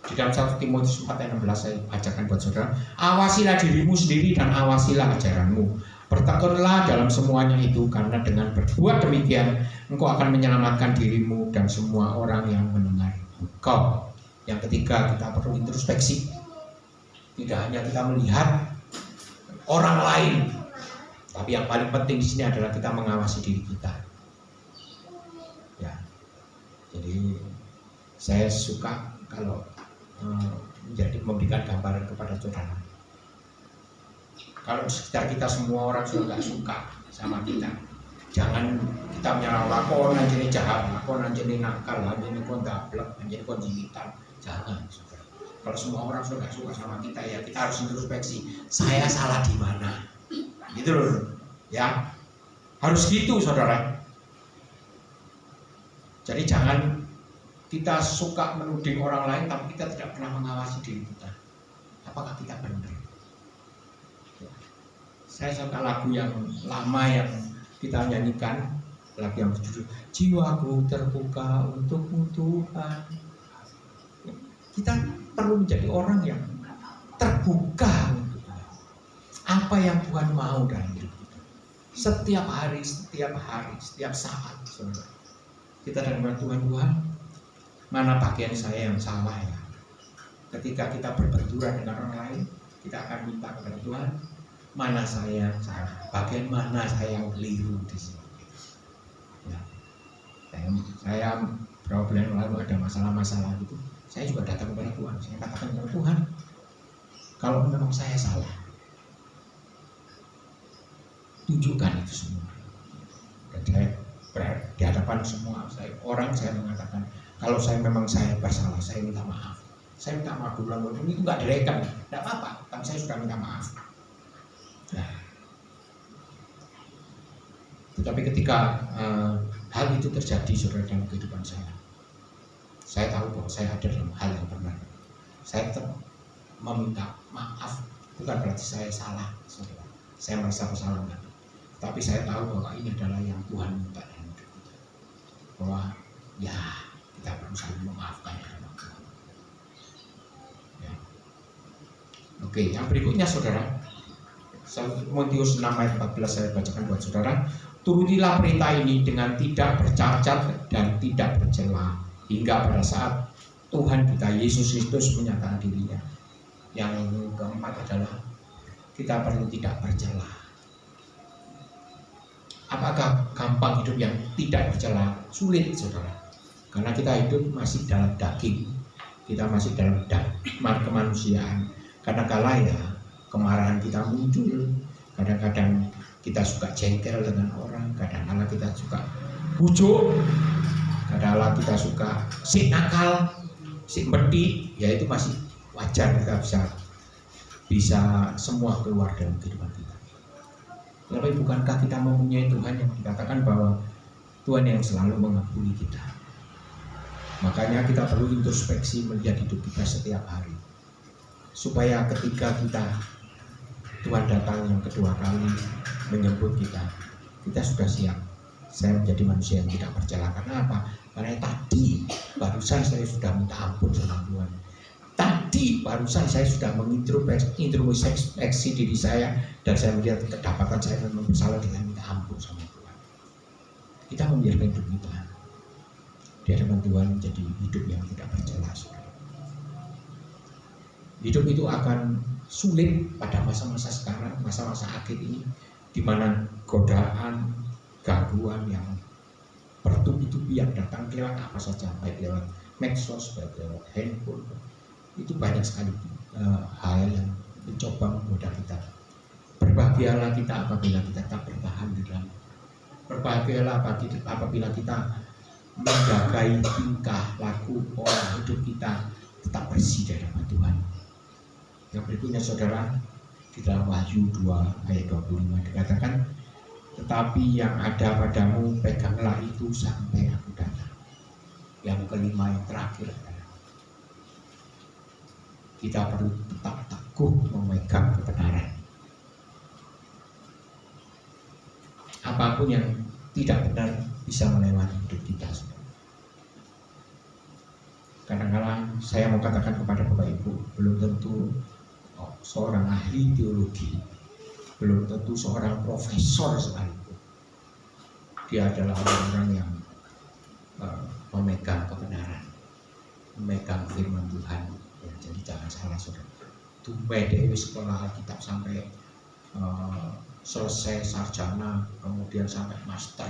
di dalam 1 Timotius 4 ayat 16 saya bacakan buat saudara. Awasilah dirimu sendiri dan awasilah ajaranmu. Bertekunlah dalam semuanya itu, karena dengan berbuat demikian engkau akan menyelamatkan dirimu dan semua orang yang mendengar engkau. Yang ketiga, kita perlu introspeksi. Tidak hanya kita melihat orang lain, tapi yang paling penting di sini adalah kita mengawasi diri kita. Ya, jadi saya suka kalau memberikan gambaran kepada saudara. Kalau di sekitar kita semua orang sudah nggak suka sama kita, jangan kita menyerang lakon aja ini jahat, lakon aja ini nakal, aja ini kontablek, aja ini konjitan. Jangan, saudara. Kalau semua orang sudah nggak suka sama kita, ya kita harus introspeksi. Saya salah di mana? Gitu loh, ya. Harus gitu, saudara. Jadi jangan kita suka menuding orang lain, tapi kita tidak pernah mengawasi diri kita. Apakah kita benar? Saya suka lagu yang lama yang kita nyanyikan, lagu yang berjudul Jiwaku Terbuka Untukmu Tuhan. Kita perlu menjadi orang yang terbuka untuk Tuhan. Apa yang Tuhan mau dalam hidup kita. Setiap hari, setiap saat, saudara. Kita dengan Tuhan, mana bagian saya yang salah ya? Ketika kita berbenturan dengan orang lain, kita akan minta kepada Tuhan, mana saya yang salah? Bagian mana saya yang keliru di sini? Ya. Saya beberapa bulan lalu ada masalah-masalah gitu. Saya juga datang kepada Tuhan. Saya katakan kepada Tuhan, kalau memang saya salah, tunjukkan itu semua. Dan saya di hadapan semua orang saya mengatakan, kalau memang saya bersalah, saya minta maaf. Saya minta maaf dulu, itu nggak direkam, tidak apa-apa, kan saya sudah minta maaf. Nah, tetapi ketika hal itu terjadi saudara dalam kehidupan saya tahu bahwa saya ada dalam hal yang benar. Saya tetap meminta maaf, bukan berarti saya salah, saudara. Saya merasa bersalah, tapi saya tahu bahwa ini adalah yang Tuhan minta dalam hidup kita. Bahwa ya kita perlu saling memaafkan dalam Tuhan. Ya. Oke, yang berikutnya saudara, Timotius 6 ayat 14 saya bacakan buat saudara. Turutilah perintah ini dengan tidak bercacat dan tidak bercela, hingga pada saat Tuhan kita Yesus Kristus menyatakan dirinya. Yang keempat adalah kita perlu tidak bercela. Apakah gampang hidup yang tidak bercela? Sulit saudara, karena kita hidup masih dalam daging, kita masih dalam kemanusiaan. Kadang-kala ya kemarahan kita muncul, kadang-kadang kita suka jengkel dengan orang, kadang-kala kita suka bujuk, kadang-kala kita suka si nakal, si berdi, ya itu masih wajar, kita bisa semua keluar dalam kehidupan kita. Tapi bukankah kita mempunyai Tuhan yang dikatakan bahwa Tuhan yang selalu mengampuni kita? Makanya kita perlu introspeksi melihat hidup kita setiap hari, supaya ketika Tuhan datang yang kedua kali menjemput kita sudah siap. Saya menjadi manusia yang tidak bercela. Karena apa? Karena tadi barusan saya sudah minta ampun sama Tuhan. Tadi barusan saya sudah mengintrospeksi diri saya, dan saya melihat kedapatan saya memang bersalah dengan minta ampun sama Tuhan. Kita membiarkan hidup kita di hadapan Tuhan menjadi hidup yang tidak bercela. Hidup itu akan sulit pada masa-masa sekarang, masa-masa akhir ini, di mana godaan, gangguan yang bertubi-tubi yang datang lewat apa saja, baik lewat medsos, baik lewat handphone, itu banyak sekali hal yang mencoba menggoda kita. Berbahagialah kita apabila kita tetap bertahan di dalam. Berbahagialah apabila kita menjaga tingkah laku pola hidup kita tetap bersih di hadapan Tuhan. Yang berikutnya saudara, di dalam Wahyu 2 ayat 25 dikatakan, tetapi yang ada padamu peganglah itu sampai aku datang. Yang kelima, yang terakhir adalah kita perlu tetap teguh memegang kebenaran. Apapun yang tidak benar bisa melewati hidup kita. Kadang-kadang saya mau katakan kepada Bapak Ibu, belum tentu seorang ahli teologi, belum tentu seorang profesor sekalipun, dia adalah orang-orang yang memegang kebenaran, memegang firman Tuhan. Ya, jadi jangan salah saudara. Tumpai dewi sekolah Alkitab sampai selesai sarjana, kemudian sampai master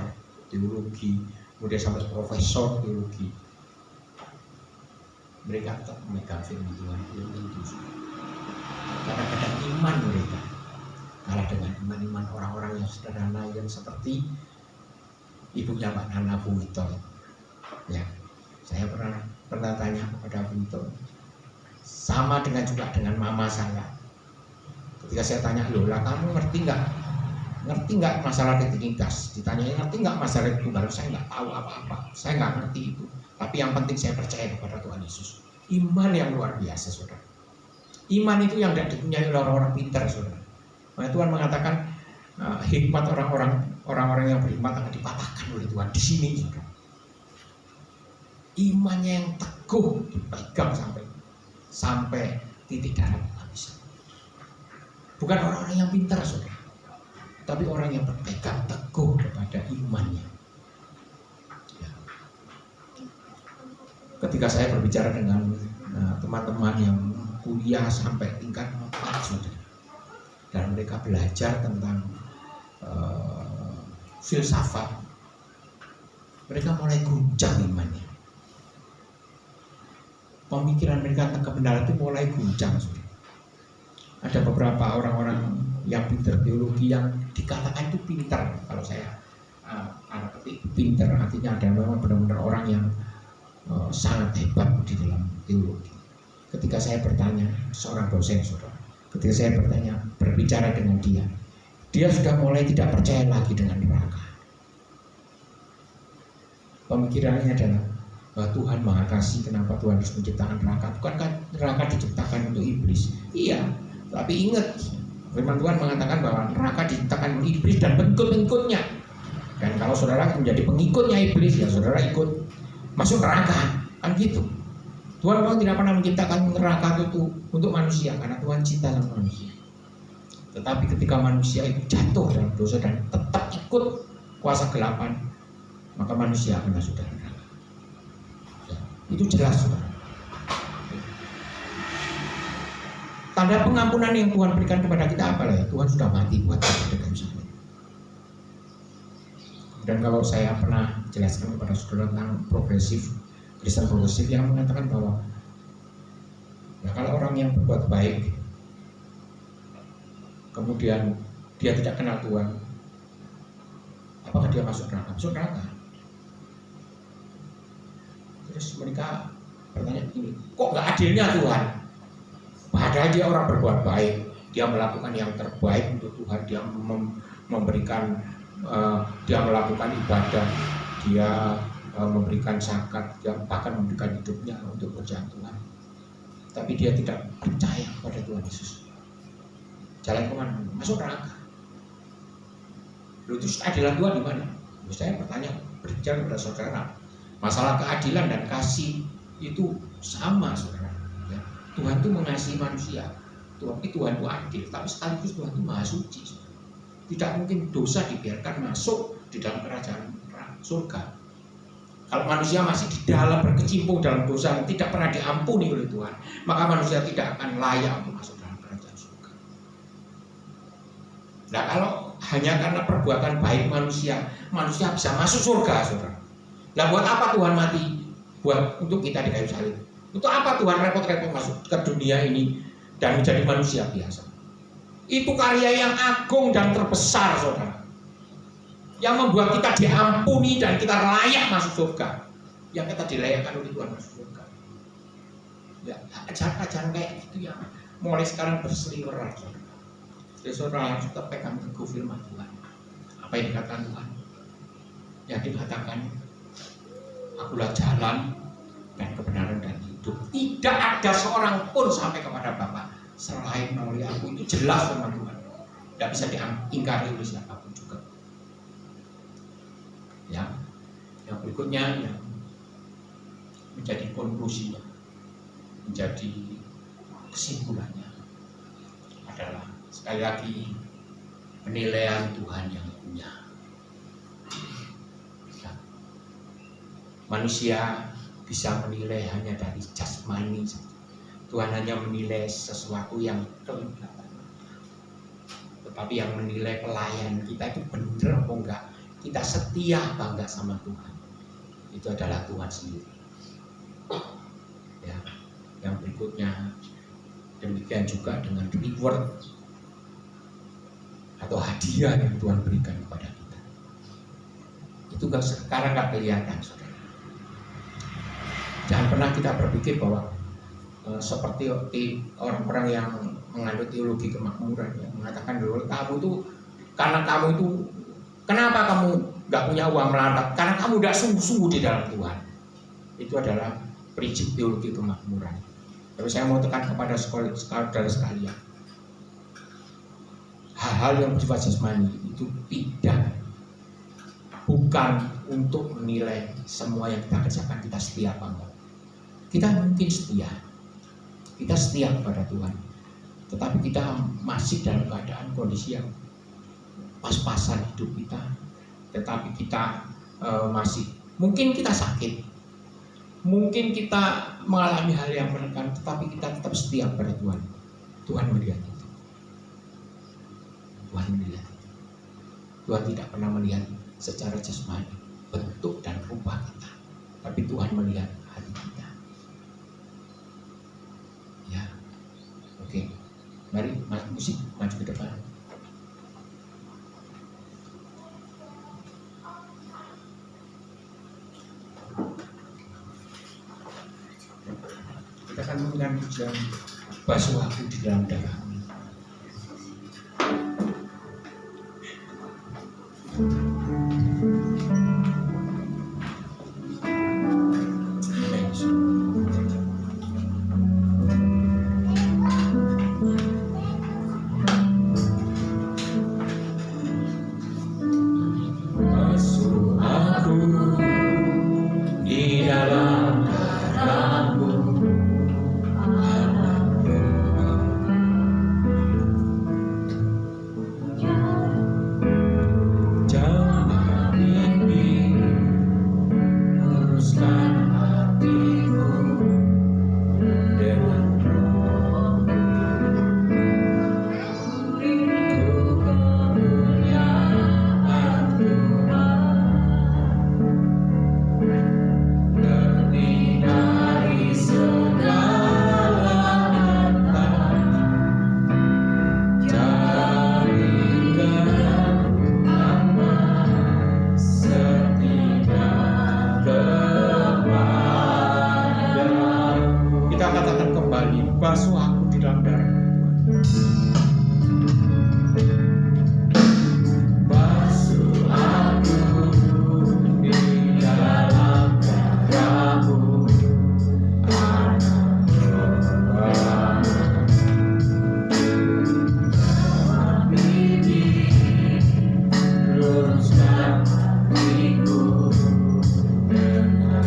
teologi, kemudian sampai profesor teologi, mereka tetap memegang firman Tuhan. Belum tentu. Kadang-kadang iman mereka kalah dengan iman-iman orang-orang yang sederhana, yang seperti ibunya Pak Nana Buito. Ya, saya pernah tanya kepada Buito, sama juga dengan mama saya. Ketika saya tanya, Lola, kamu ngerti nggak masalah rutinitas? Ditanya, ngerti nggak masalah itu? Baru saya nggak tahu apa-apa, saya nggak ngerti itu. Tapi yang penting saya percaya kepada Tuhan Yesus. Iman yang luar biasa, saudara. Iman itu yang tidak dipunyai oleh orang-orang pintar, saudara. Nah, Tuhan mengatakan hikmat orang-orang yang berhikmat akan dipatahkan oleh Tuhan di sini, saudara. Imannya yang teguh dipegang sampai titik darah habis. Bukan orang-orang yang pintar, saudara, tapi orang yang berpegang teguh kepada imannya. Ya. Ketika saya berbicara dengan teman-teman yang kuliah sampai tingkat 4, saudara, dan mereka belajar tentang filsafat, mereka mulai guncang imannya. Pemikiran mereka tentang kebenaran itu mulai guncang, saudara. Ada beberapa orang-orang yang pintar magister teologi yang dikatakan itu pintar. Kalau saya petik pintar artinya ada memang benar-benar orang yang sangat hebat di dalam teologi. Ketika saya bertanya, seorang dosen saudara, ketika saya berbicara dengan dia sudah mulai tidak percaya lagi dengan neraka. Pemikirannya adalah Tuhan Maha Kasih, kenapa Tuhan harus menciptakan neraka? Bukankah neraka diciptakan untuk iblis? Iya, tapi ingat firman Tuhan mengatakan bahwa neraka diciptakan untuk iblis dan pengikut-pengikutnya. Dan kalau saudara menjadi pengikutnya iblis, ya saudara ikut masuk neraka, kan gitu. Tuhan memang tidak pernah menciptakan neraka itu untuk manusia, karena Tuhan cinta sama manusia. Tetapi ketika manusia itu jatuh dalam dosa dan tetap ikut kuasa gelapan, maka manusia akan masuk dalam neraka. Ya, itu jelas, saudara. Tanda pengampunan yang Tuhan berikan kepada kita apalah ya? Tuhan sudah mati buat kita dengan saudara. Dan kalau saya pernah jelaskan kepada saudara tentang Kristen progresif yang mengatakan bahwa ya, kalau orang yang berbuat baik kemudian dia tidak kenal Tuhan, apakah dia masuk neraka? Masuk neraka. Terus mereka bertanya begini, kok nggak adilnya Tuhan? Padahal dia orang berbuat baik, dia melakukan yang terbaik untuk Tuhan, dia memberikan, dia melakukan ibadah, dia memberikan zakat, dia bahkan memberikan hidupnya untuk kerjaan Tuhan. Tapi dia tidak percaya kepada Tuhan Yesus. Jalan kemana? Masuk neraka. Lalu terus keadilan Tuhan di mana? Saya bertanya, berbicara kepada saudara, masalah keadilan dan kasih itu sama, saudara. Ya. Tuhan itu mengasihi manusia, tapi Tuhan itu adil, tapi sekaligus Tuhan itu maha suci. Saudara. Tidak mungkin dosa dibiarkan masuk di dalam kerajaan surga. Kalau manusia masih di dalam berkecimpung dalam dosa yang tidak pernah diampuni oleh Tuhan, maka manusia tidak akan layak untuk masuk dalam kerajaan surga. Nah, kalau hanya karena perbuatan baik manusia bisa masuk surga, saudara. Nah, buat apa Tuhan mati? Buat untuk kita di kayu salib. Untuk apa Tuhan repot-repot masuk ke dunia ini dan menjadi manusia biasa? Itu karya yang agung dan terbesar, saudara, yang membuat kita diampuni dan kita layak masuk surga, yang kita dilayakkan oleh Tuhan masuk surga. Ya, ajaran-ajaran kayak gitu yang mulai sekarang berseliweran, saudara. Jadi saudara harus tetap pegang teguh firman Tuhan. Apa yang dikatakan Tuhan? Yang dikatakan, akulah jalan dan kebenaran dan hidup. Tidak ada seorang pun sampai kepada Bapa selain melalui aku. Itu jelas firman Tuhan. Tidak bisa diingkari oleh siapapun juga. Ya, yang berikutnya yang menjadi konklusinya, menjadi kesimpulannya adalah sekali lagi penilaian Tuhan yang punya. Ya. Manusia bisa menilai hanya dari jasmani saja. Tuhan hanya menilai sesuatu yang kelihatan. Tetapi yang menilai pelayan kita itu benar apa enggak, kita setia apa enggak sama Tuhan, itu adalah Tuhan sendiri. Ya, yang berikutnya demikian juga dengan reward atau hadiah yang Tuhan berikan kepada kita. Itu sekarang nggak kelihatan, saudara. Jangan pernah kita berpikir bahwa seperti orang-orang yang menganut teologi kemakmuran yang mengatakan bahwa kamu itu, karena kamu itu, kenapa kamu nggak punya uang melarat? Karena kamu tidak sungguh-sungguh di dalam Tuhan. Itu adalah prinsip teologi kemakmuran. Tapi saya mau tekan kepada saudara sekalian, hal-hal yang bersifat jasmani itu bukan untuk menilai semua yang kita kerjakan kita setia apa enggak. Kita mungkin setia, kita setia kepada Tuhan, tetapi kita masih dalam keadaan kondisi yang pas-pasan hidup kita, tetapi kita masih, mungkin kita sakit, mungkin kita mengalami hal yang menekan, tetapi kita tetap setia kepada Tuhan. Tuhan melihat itu. Tuhan melihat itu. Tuhan tidak pernah melihat secara jasmani bentuk dan rupa kita, tapi Tuhan melihat hati kita. Ya, oke. Mari musik maju ke depan. dengan pujian, basuh aku di dalam darah-Mu. Basuh aku di dalam darah Tuhan. Basuh aku di dalam darah-Mu, Anak Bapa. Luruskan hatiku dengan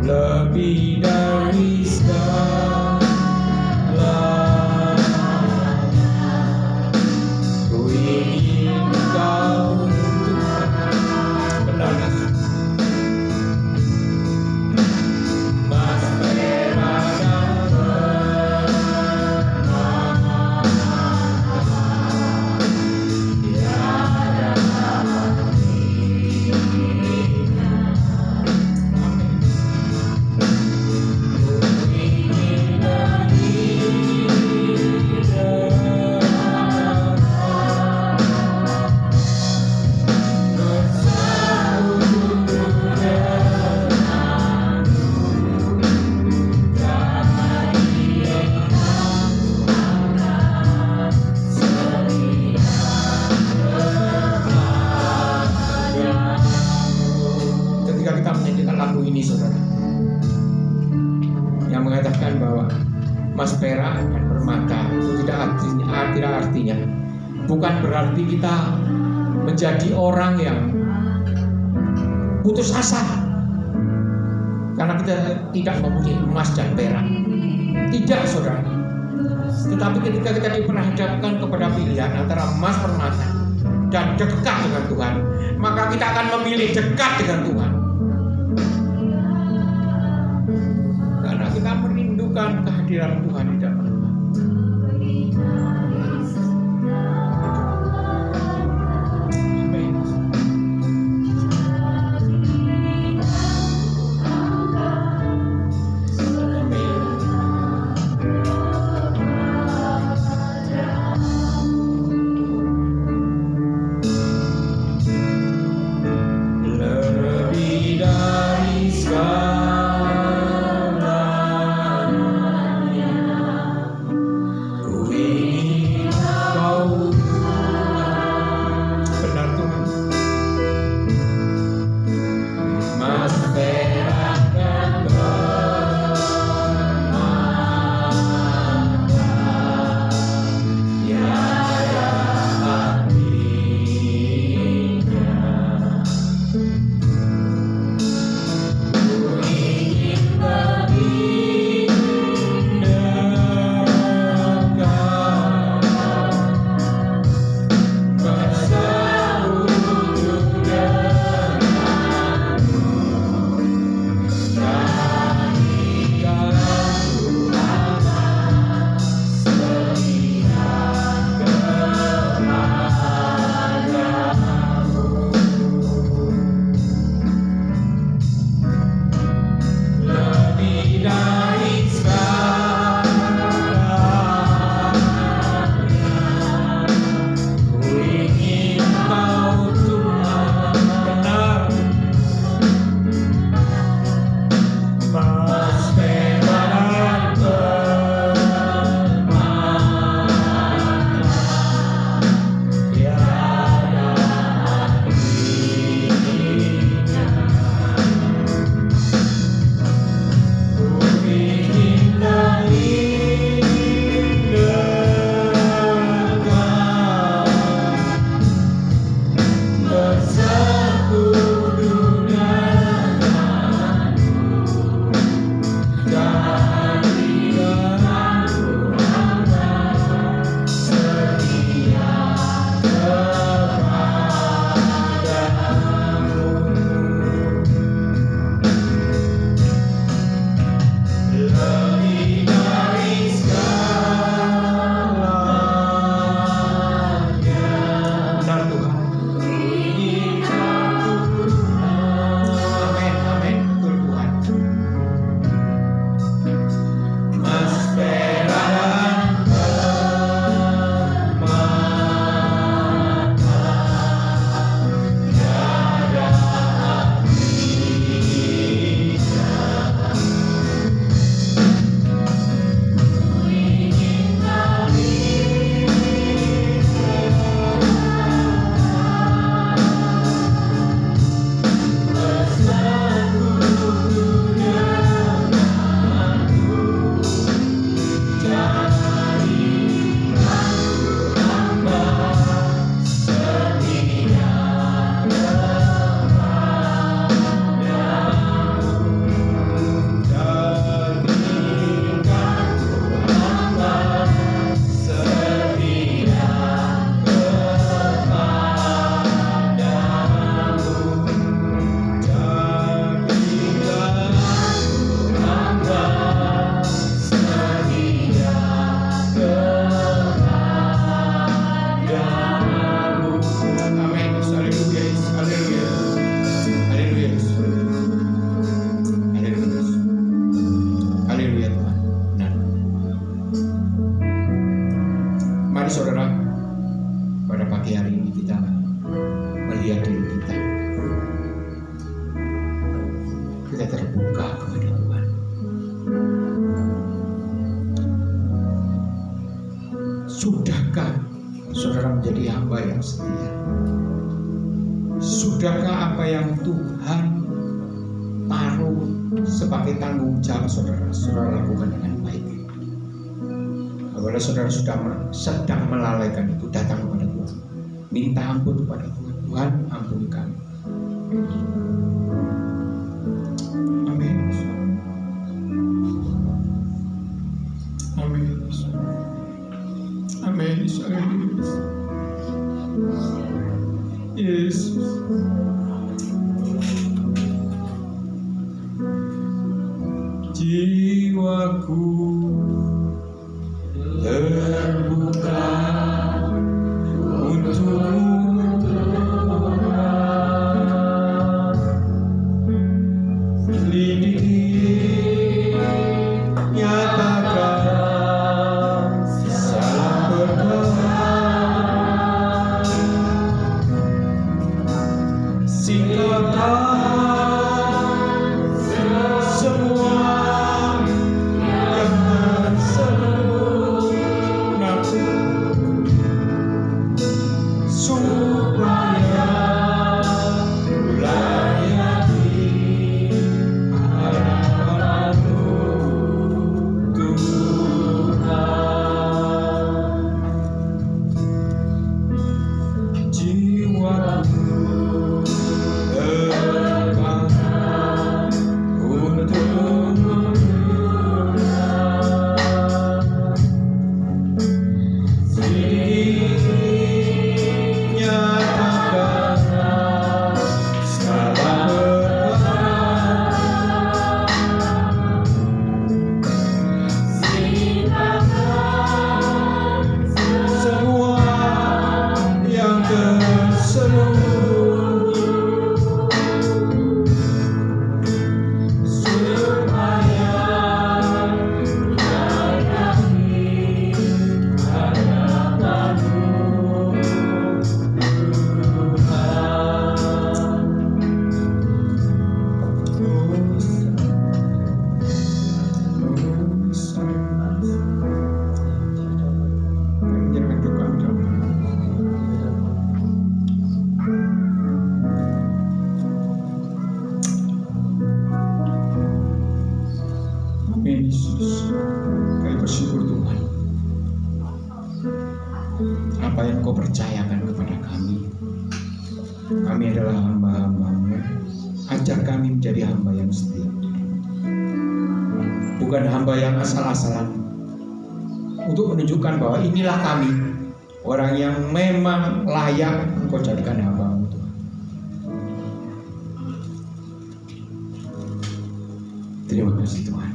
lebih dari segalanya, ku ingin Engkau benar. Mas perak dan permata, tiada saudara, yang mengatakan bahwa emas perak dan permata itu tidak artinya bukan berarti kita menjadi orang yang putus asa karena kita tidak mempunyai emas dan perak. Tidak, saudara. Tetapi ketika kita diperhadapkan kepada pilihan antara emas, permata dan dekat dengan Tuhan, maka kita akan memilih dekat dengan Tuhan. Kita merindukan kehadiran Tuhan di dalam rumah. Lebih dari segalanya, melihat diri kita. Kita terbuka kepada Tuhan. Sudahkah saudara menjadi hamba yang setia? Sudahkah apa yang Tuhan taruh sebagai tanggung jawab saudara lakukan dengan baik? Apabila saudara sudah sedang melalaikan itu, datang kepada Tuhan, minta ampun kepada Tuhan. Tuhan, ampuni kami. Amin. Amin. Amin. Yesus. Jiwaku terbuka untukmu, selidiki, nyatakan salah berkenan, singkapkan semua yang tersembunyi supaya melayani hadapan-Mu, Tuhan. Jiwaku terbang untukmu, nyatakan segala semua yang tersembunyi supaya melayani hadapan-Mu, Amin. Yesus, kami bersyukur Tuhan, apa yang Kau percayakan kepada kami. Kami adalah hamba-hamba-Mu. Ajar kami menjadi hamba yang setia, bukan hamba yang asal-asalan, untuk menunjukkan bahwa inilah kami, orang yang memang layak Engkau jadikan hamba-Mu, Tuhan. Terima kasih Tuhan.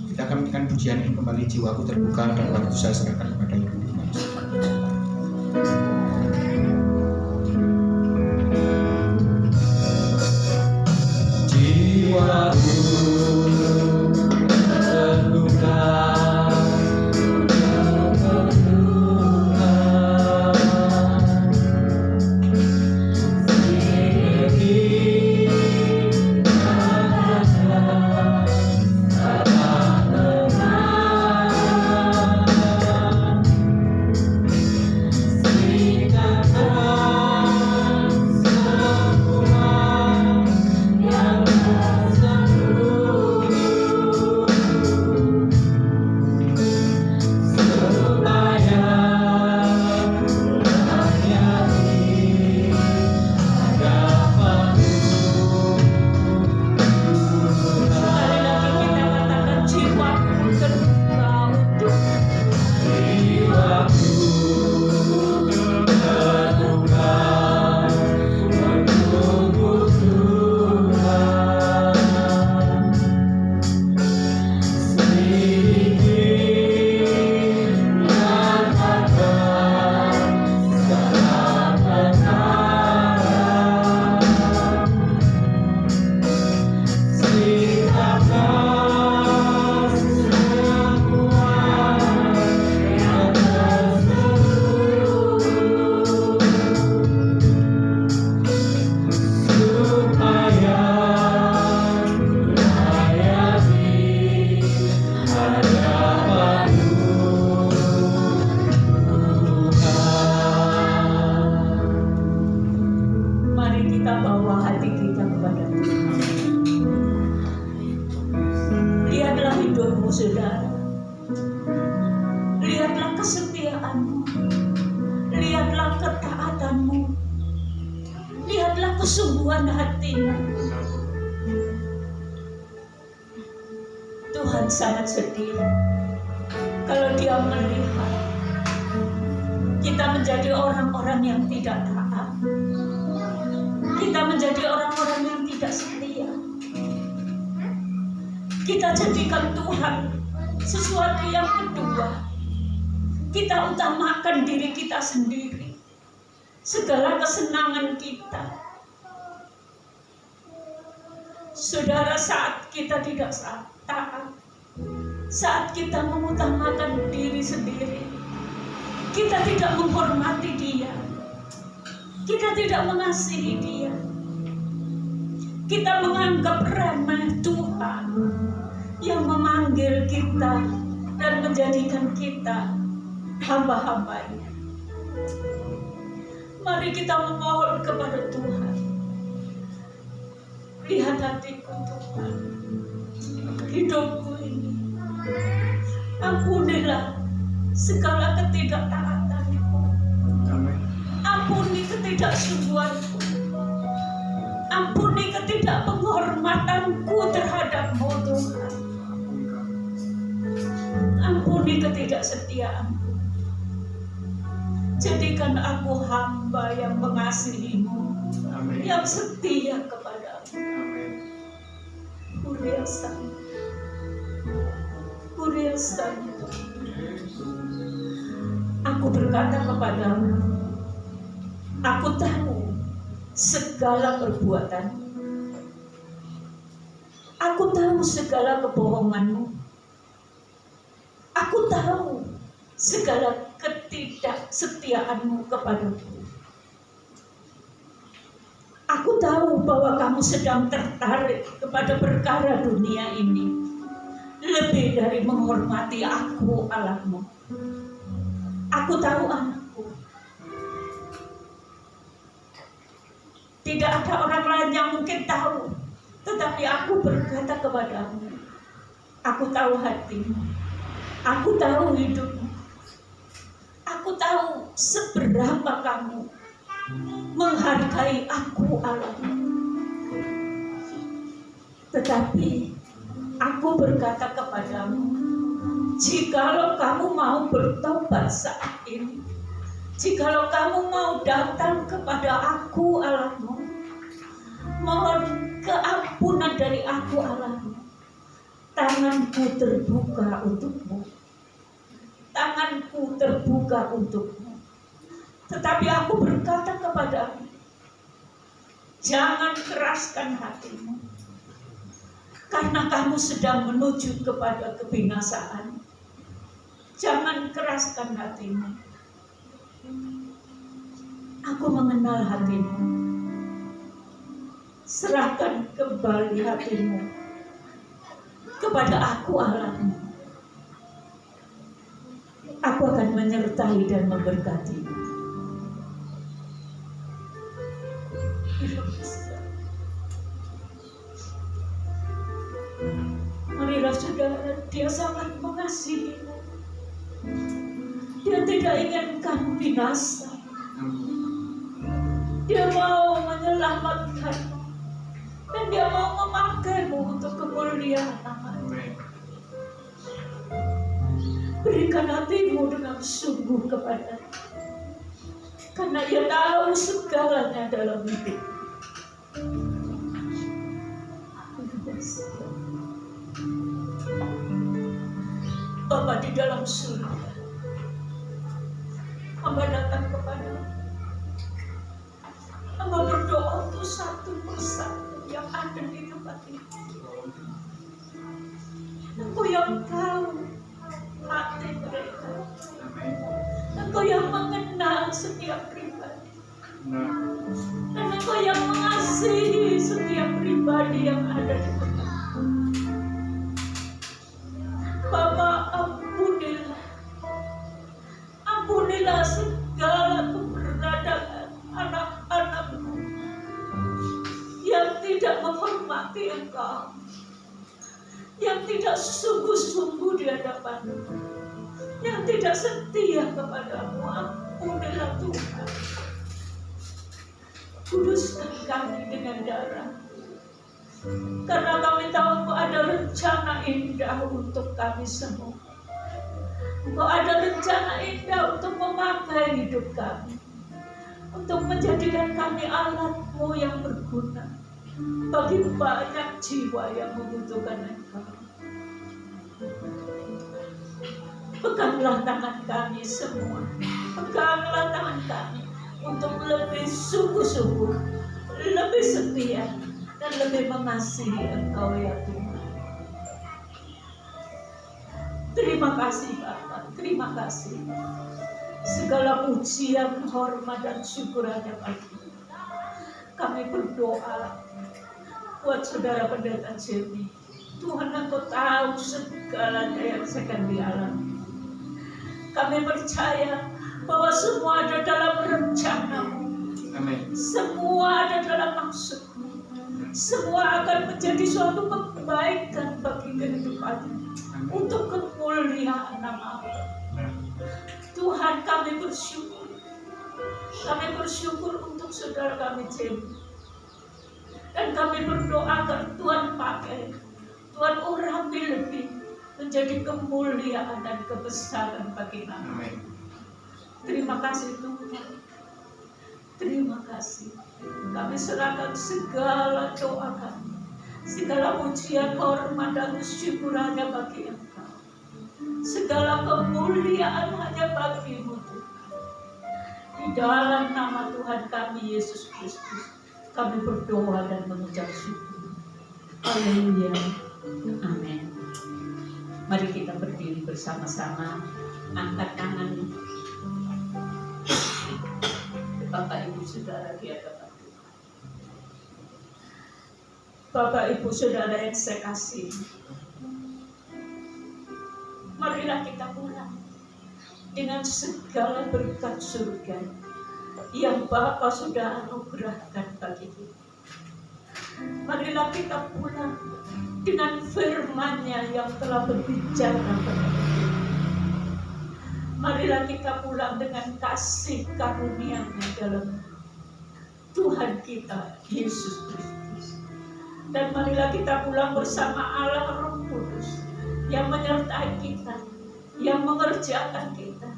Kita akan memberikan pujian ini kembali. Jiwaku terbuka dan waktu saya serahkan kepada Ibu. Jiwaku terbuka untuk Tuhan. kita bawa hati kita kepada Tuhan. Lihatlah hidupmu, saudara. Lihatlah kesetiaanmu. Lihatlah ketaatanmu. Lihatlah kesungguhan hatimu. Tuhan sangat setia kalau Dia melihat kita menjadi orang-orang yang tidak taat, kita menjadi orang-orang yang tidak setia. Kita jadikan Tuhan sesuatu yang kedua. Kita utamakan diri kita sendiri, segala kesenangan kita. Saudara, saat kita tidak taat, saat kita mengutamakan diri sendiri, kita tidak menghormati Dia, kita tidak mengasihi Dia, kita menganggap remeh Tuhan yang memanggil kita dan menjadikan kita hamba-hambanya. Mari kita memohon kepada Tuhan. Lihat hatiku, Tuhan, hidupku ini. Ampunilah segala ketidaktaatanku. Ampuni ketidaksungguhanku. Ampuni ketidakpenghormatanku terhadap-Mu, Tuhan. Ampuni ketidaksetiaanku. Jadikan aku hamba yang mengasihi-Mu, yang setia kepadamu. Kuriasanya. Aku berkata kepadamu, aku tahu segala perbuatan, aku tahu segala kebohonganmu, aku tahu segala ketidaksetiaanmu kepadaku. Aku tahu bahwa kamu sedang tertarik kepada perkara dunia ini lebih dari menghormati aku, Allahmu. Aku tahu, anakku, tidak ada orang lain yang mungkin tahu, tetapi aku berkata kepadamu, aku tahu hatimu, aku tahu hidupmu, aku tahu seberapa kamu menghargai aku, Allahmu. Tetapi aku berkata kepadamu, jikalau kamu mau bertobat saat ini, jikalau kamu mau datang kepada aku, Allahmu, mohon keampunan dari aku, Allahmu, tanganku terbuka untukmu, tanganku terbuka untukmu. Tetapi aku berkata kepadamu, jangan keraskan hatimu, karena kamu sedang menuju kepada kebinasaan. Jangan keraskan hatimu. Aku mengenal hatimu. Serahkan kembali hatimu kepada aku, Allahmu. Aku akan menyertai dan memberkatimu. Marilah saudara, Dia sangat mengasihimu. Dia tidak ingin kamu binasa. Dia mau menyelamatkanmu, dan Dia mau memakaimu untuk kemuliaan nama-Nya. Berikan hatimu dengan sungguh kepada-Nya, karena Dia tahu segalanya dalam hidup. Bapa di dalam surga, hamba datang kepadamu. Hamba berdoa untuk satu persatu yang ada di tempat ini. Engkau yang tahu hati mereka. Engkau yang mengenal setiap pribadi. Dan Engkau yang mengasihi setiap pribadi yang ada di tempat. Bapa, ampunilah segala keberadaan anak-anakmu bagi Engkau yang tidak sungguh-sungguh di hadapan-Mu, yang tidak setia kepadamu. Ampunilah Tuhan. Kuduskan kami dengan darah, karena kami tahu Engkau ada rencana indah untuk kami semua. Engkau ada rencana indah untuk memakai hidup kami, untuk menjadikan kami alat-Mu yang berguna bagi banyak jiwa yang membutuhkan Engkau. Peganglah tangan kami semua, peganglah tangan kami untuk lebih sungguh-sungguh, lebih setia, dan lebih mengasihi Engkau ya Tuhan. Terima kasih Bapa, terima kasih. Segala pujian, hormat, dan syukur hanya bagi-Mu. Kami berdoa buat Saudara Pendeta Jeremy. Tuhan, Engkau tahu segalanya yang sedang dialami. Kami percaya bahwa semua ada dalam rencana-Mu. Amin. Semua ada dalam maksud-Mu. Semua akan menjadi suatu kebaikan bagi kehidupan, untuk kemuliaan nama-Mu. Tuhan, kami bersyukur. Kami bersyukur untuk saudara kami Jeremy. Dan kami berdoa agar Tuhan pakai, Tuhan urapi lebih, menjadi kemuliaan dan kebesaran bagi nama. Terima kasih Tuhan. Terima kasih. Kami serahkan segala doa kami, segala pujian, hormat, dan syukur hanya bagi Engkau. Segala kemuliaan hanya bagi-Mu Tuhan. Di dalam nama Tuhan kami Yesus Kristus, kami berdoa dan mengucap syukur. Haleluya. Amin. Mari kita berdiri bersama-sama, angkat tangan Bapak Ibu Saudara di hadapan Tuhan. Bapak Ibu Saudara yang saya kasih, marilah kita pulang dengan segala berkat surga yang Bapa sudah anugerahkan bagi kita. Marilah kita pulang dengan firman-Nya yang telah berbicara kepada kita. Marilah kita pulang dengan kasih karunia-Nya dalam Tuhan kita Yesus Kristus. Dan marilah kita pulang bersama Allah Roh Kudus yang menyertai kita, yang mengerjakan kita,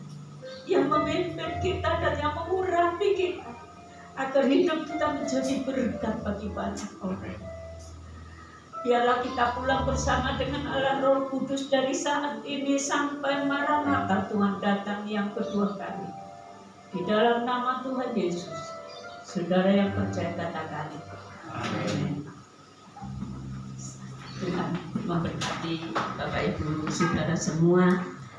yang memimpin kita, dan yang mengurapi kita, agar hidup kita menjadi berkat bagi banyak orang. Biarlah kita pulang bersama dengan Allah Roh Kudus dari saat ini sampai Maranatha Tuhan datang yang kedua kali. Di dalam nama Tuhan Yesus, saudara yang percaya katakan amin. Tuhan memberkati Bapak Ibu Saudara semua.